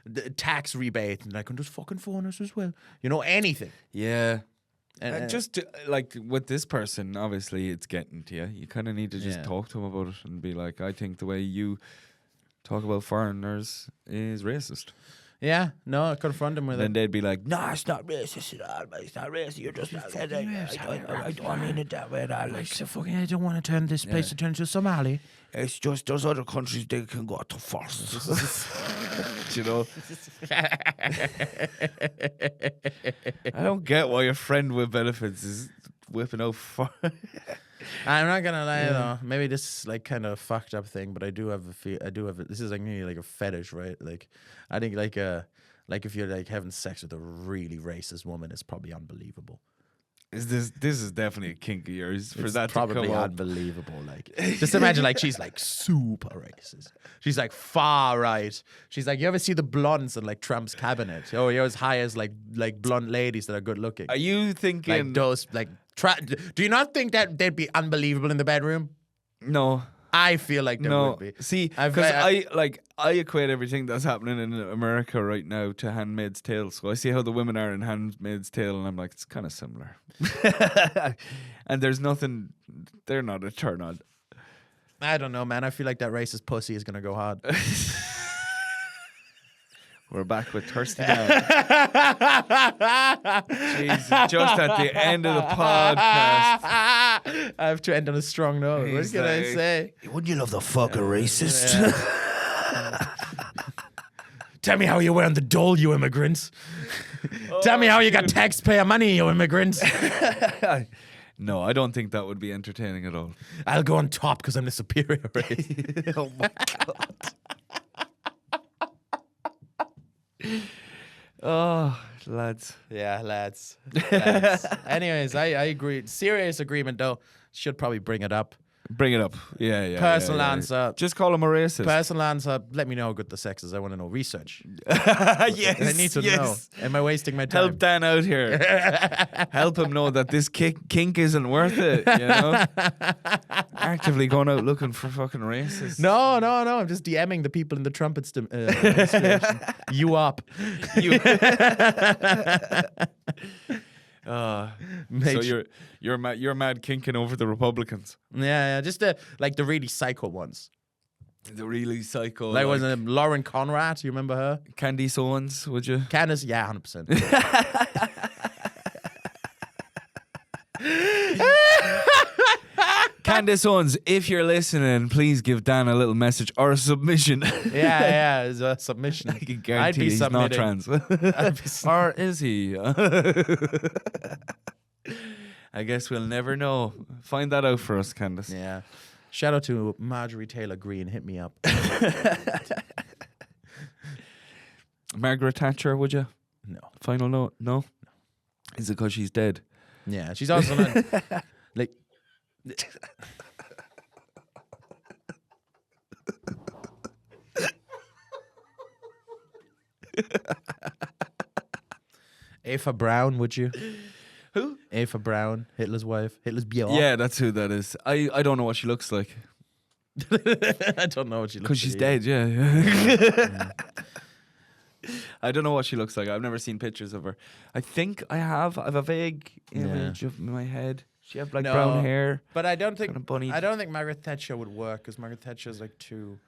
the tax rebate and like, and there's fucking foreigners as well. You know, anything.
Yeah.
And
Just like with this person, obviously it's getting to you. You kind of need to just
Yeah.
talk to him about it and be like, I think the way you talk about foreigners is racist.
yeah, no, confront them with
Then
it.
they'd be like, no, it's not racist at all. It's not racist. You're just not I don't mean it that way at all. Like,
I don't want to turn this place into Somali.
it's just those other countries they can go to first. You know? I don't get why your friend with benefits is whipping out for.
I'm not gonna lie though. Maybe this is like kind of a fucked up thing, but I do have this is like nearly like a fetish, right? Like, I think like if you're like having sex with a really racist woman, it's probably unbelievable.
This is definitely a kink of yours for
It's
that
probably
to come up.
unbelievable. Like, just imagine like she's like super racist. She's like far right. She's like, you ever see the blondes in like Trump's cabinet? Oh, you're as high as like blonde ladies that are good looking.
Are you thinking?
Like those like. Do you not think that they'd be unbelievable in the bedroom?
No.
I feel like they
No,
would be.
see,
I've-
because
I-
I equate everything that's happening in America right now to Handmaid's Tale. So I see how the women are in Handmaid's Tale, and I'm like, it's kind of similar. And there's nothing; they're not a turn on.
I don't know, man. I feel like that racist pussy is gonna go hard.
We're back with Thirsty Man. Jesus, just at the end of the podcast.
I have to end on a strong note. What
He's
can I
like,
say?
Wouldn't you love the fucking racist?
Tell me how you're wearing the dole, you immigrants. Tell me how you got taxpayer money, you immigrants.
No, I don't think that would be entertaining at all.
I'll go on top because I'm the superior race.
Oh my god. Oh, lads.
Yeah, lads. Anyways, I agree. Serious agreement, though. Should probably bring it up.
Bring it up. Yeah.
Personal
yeah.
answer.
Just call him a racist.
Personal answer. Let me know how good the sex is. I want to know. Research.
Yes.
I need to know. Am I wasting my time?
Help Dan out here. Help him know that this kink isn't worth it, you know? Actively going out looking for fucking racists.
No. I'm just DMing the people in the Trump administration. You up.
So
Mate.
you're mad kinking over the Republicans.
Yeah, just like the really psycho ones.
The really psycho.
Like, was it Lauren Conrad? You remember her?
Candice Owens, would you?
Candace? Yeah, 100%.
Candice Owens, if you're listening, please give Dan a little message or a submission.
yeah, it's a submission.
I can
I'd
guarantee
be
he's not
submitting.
trans.
I'd be
Or is he? I guess we'll never know. Find that out for us, Candice.
Yeah. Shout out to Marjorie Taylor Greene. Hit me up.
Margaret Thatcher, would you?
No.
Final note? No? Is it because she's dead?
Yeah, she's also not, like. Eva Braun, would you?
Who?
Eva Braun, Hitler's wife, Hitler's Björk.
Yeah, that's who that is. I don't know what she looks like.
I don't know what she looks like.
Because she's
either.
dead, yeah. I don't know what she looks like. I've never seen pictures of her. I think I have. I have a vague image of in my head. She have like
No.
brown hair.
But I don't think
Kinda bunny.
I don't think Margaret Thatcher would work because Margaret Thatcher is like too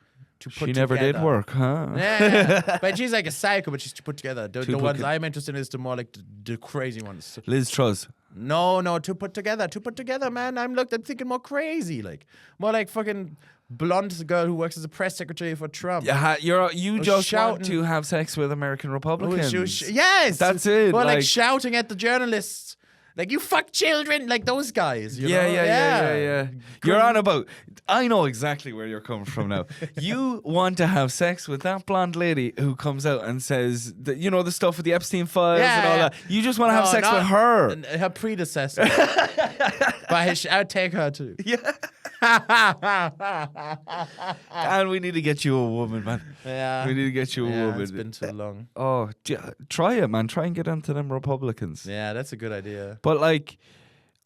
put
She never did
together.
work, huh?
Yeah. But she's like a psycho, but she's too put together. The
Too put
ones
co-
I'm interested in is the more like the crazy ones.
Liz Truss.
No, too put together, man. I'm thinking more crazy, like more like fucking blonde girl who works as a press secretary for Trump.
Yeah, you just want
shouting.
to have sex with American Republicans.
Yes,
That's it,
Well, like
like-
shouting at the journalists, like you fuck children, like those guys. You know?
Yeah. You're on about. I know exactly where you're coming from now. You want to have sex with that blonde lady who comes out and says, that, you know, the stuff with the Epstein files
Yeah,
and all
yeah.
that. You just want to have
No,
sex
not-
with her.
Her predecessor. But I'd take her too.
Yeah. And we need to get you a woman, man.
Yeah.
We need to get you a woman.
It's been too long.
Oh, try it, man. Try and get onto them Republicans.
Yeah, that's a good idea.
But like,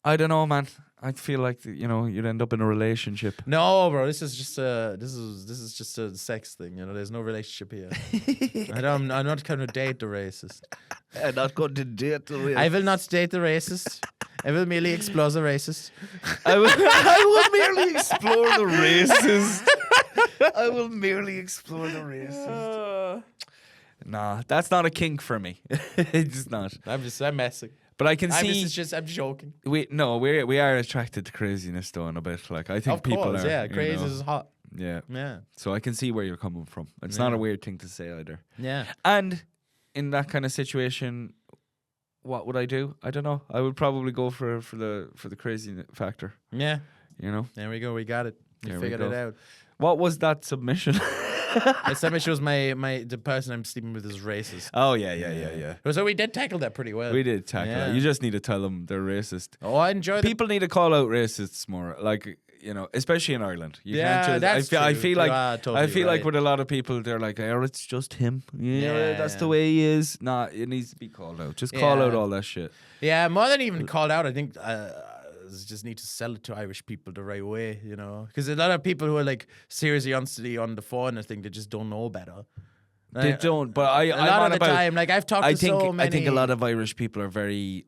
I don't know, man. I feel like you'd end up in a relationship.
No, bro, this is just a sex thing. There's no relationship here. I'm not going to date the racist.
I'm not going to date the racist.
I will not date the racist. I will merely explore the racist.
I will merely explore the racist. I will merely explore the racist. Nah, that's not a kink for me. It's not.
I'm messing.
But I can see.
I'm joking.
We are attracted to craziness though in a bit. Like I think
Of
people
course,
are.
yeah, crazy is hot.
Yeah.
Yeah.
So I can see where you're coming from. It's not a weird thing to say either.
Yeah.
And in that kind of situation, what would I do? I don't know. I would probably go for the crazy factor.
Yeah.
There
we go. We got it. We figured it out.
What was that submission?
My submission was the person I'm sleeping with is racist.
Oh yeah.
So we did tackle that pretty well.
We did tackle that. You just need to tell them they're racist.
Oh, I enjoy
People need to call out racists more. Like, especially in Ireland. You can't just,
that's true.
I feel
You
like
are totally
I feel like
right.
with a lot of people, they're like, oh, it's just him. That's the
yeah.
way he is. Nah, it needs to be called out. Just call out all that shit.
Yeah, more than even called out, I think just need to sell it to Irish people the right way, because a lot of people who are like seriously on the phone, I think they just don't know better.
They don't, but a
lot of the time, like I've talked to so many.
I think a lot of Irish people are very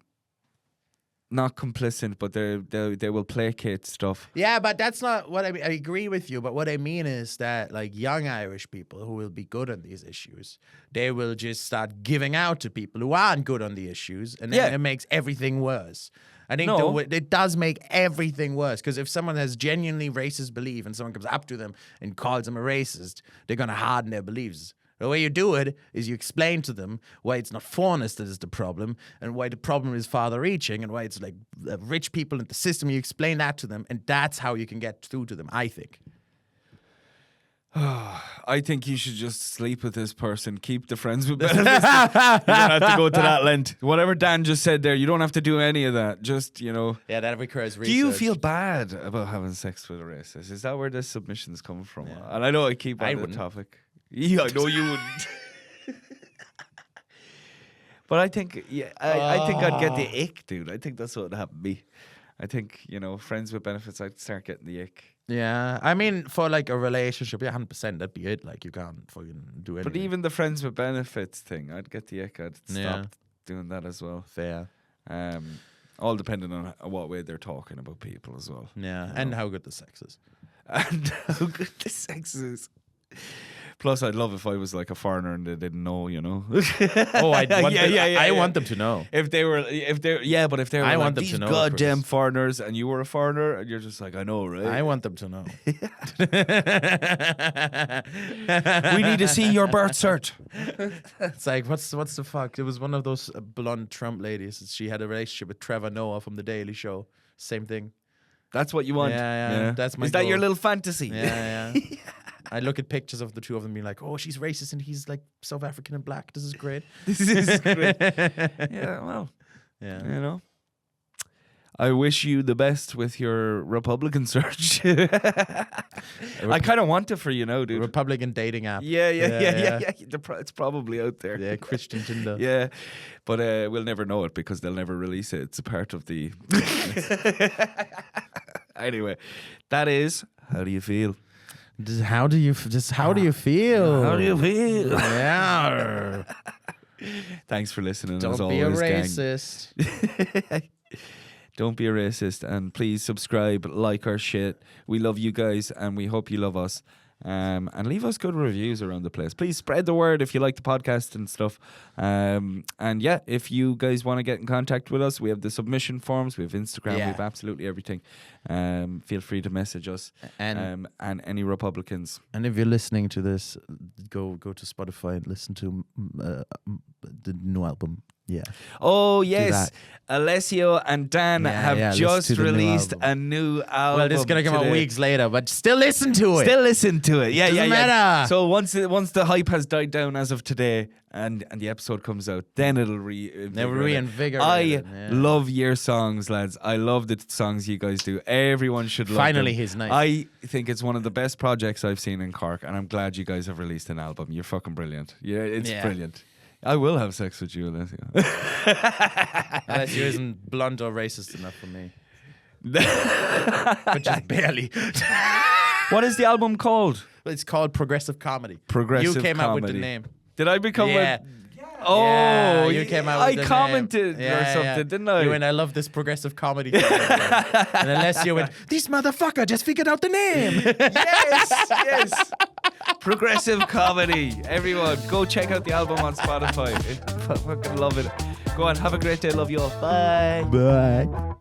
not complicit, but they will placate stuff.
Yeah, but that's not what I mean. I agree with you, but what I mean is that like young Irish people who will be good on these issues, they will just start giving out to people who aren't good on the issues, and then it makes everything worse. I think it does make everything worse, because if someone has genuinely racist belief and someone comes up to them and calls them a racist, they're going to harden their beliefs. The way you do it is you explain to them why it's not fairness that is the problem, and why the problem is farther-reaching, and why it's like rich people in the system. You explain that to them, and that's how you can get through to them, I think.
I think you should just sleep with this person. Keep the friends with benefits. You don't have to go to that length. Whatever Dan just said there, you don't have to do any of that. Just,
Yeah, that requires research.
Do you feel bad about having sex with a racist? Is that where this submission's come from? Yeah. And I know I keep on the topic. Yeah, I know you wouldn't. But I think, I think I'd get the ick, dude. I think that's what would happen to me. I think, friends with benefits, I'd start getting the ick.
Yeah, I mean, for like a relationship, 100%, that'd be it. Like, you can't fucking do anything.
But even the friends with benefits thing, I'd get the ick. I'd stop doing that as well.
Fair.
All depending on what way they're talking about people as well.
Yeah, and how good the sex is.
And how good the sex is. Plus, I'd love if I was like a foreigner and they didn't know,
Oh, I want them to know.
But if they were
I want
like,
them
these
to know,
goddamn
Chris.
Foreigners, and you were a foreigner, and you're just like, I know, right?
I want them to know.
We need to see your birth cert.
It's like, what's the fuck? It was one of those blonde Trump ladies. She had a relationship with Trevor Noah from The Daily Show. Same thing.
That's what you want.
Yeah. That's my
Is that
goal.
your little fantasy?
Yeah. I look at pictures of the two of them being like, oh, she's racist and he's like South African and black. This is great.
This is great. Yeah, well,
yeah.
I wish you the best with your Republican search. I kind of want it for you now, dude.
Republican dating app.
Yeah. It's probably out there.
Yeah, Christian Tinder.
Yeah, but we'll never know it because they'll never release it. It's a part of the. Anyway, that is. How do you feel?
How do you feel?
How do you feel?
Yeah.
Thanks for listening.
Don't
as
be
always,
a racist.
Gang. Don't be a racist, and please subscribe, like our shit. We love you guys, and we hope you love us. And leave us good reviews around the place. Please spread the word if you like the podcast and stuff. And yeah, if you guys want to get in contact with us, we have the submission forms, we have Instagram, we have absolutely everything. Feel free to message us. And any Republicans.
And if you're listening to this, go to Spotify and listen to the new album. Yeah.
Oh yes, Alessio and Dan have just released a new album.
Well, this is gonna come out weeks later, but still listen to it.
Still listen to it. Yeah,
Doesn't matter.
So once the hype has died down as of today, and the episode comes out, then it'll reinvigorate. I love your songs, lads. I love the songs you guys do. Everyone should love
Finally,
them.
he's nice.
I think it's one of the best projects I've seen in Cork, and I'm glad you guys have released an album. You're fucking brilliant. Yeah, it's brilliant. I will have sex with you, Alessio.
Alessio isn't blunt or racist enough for me. But just barely.
What is the album called?
It's called Progressive Comedy.
Progressive
You came out with the
Comedy.
name.
Did I become
Yeah.
Oh,
Yeah, you came out with
I
the name.
commented
Yeah,
or something, didn't I?
You went, I love this progressive comedy. thing." And Alessio went, this motherfucker just figured out the name.
yes. Progressive comedy. Everyone, go check out the album on Spotify. I fucking love it. Go on, have a great day. Love you all. Bye.
Bye.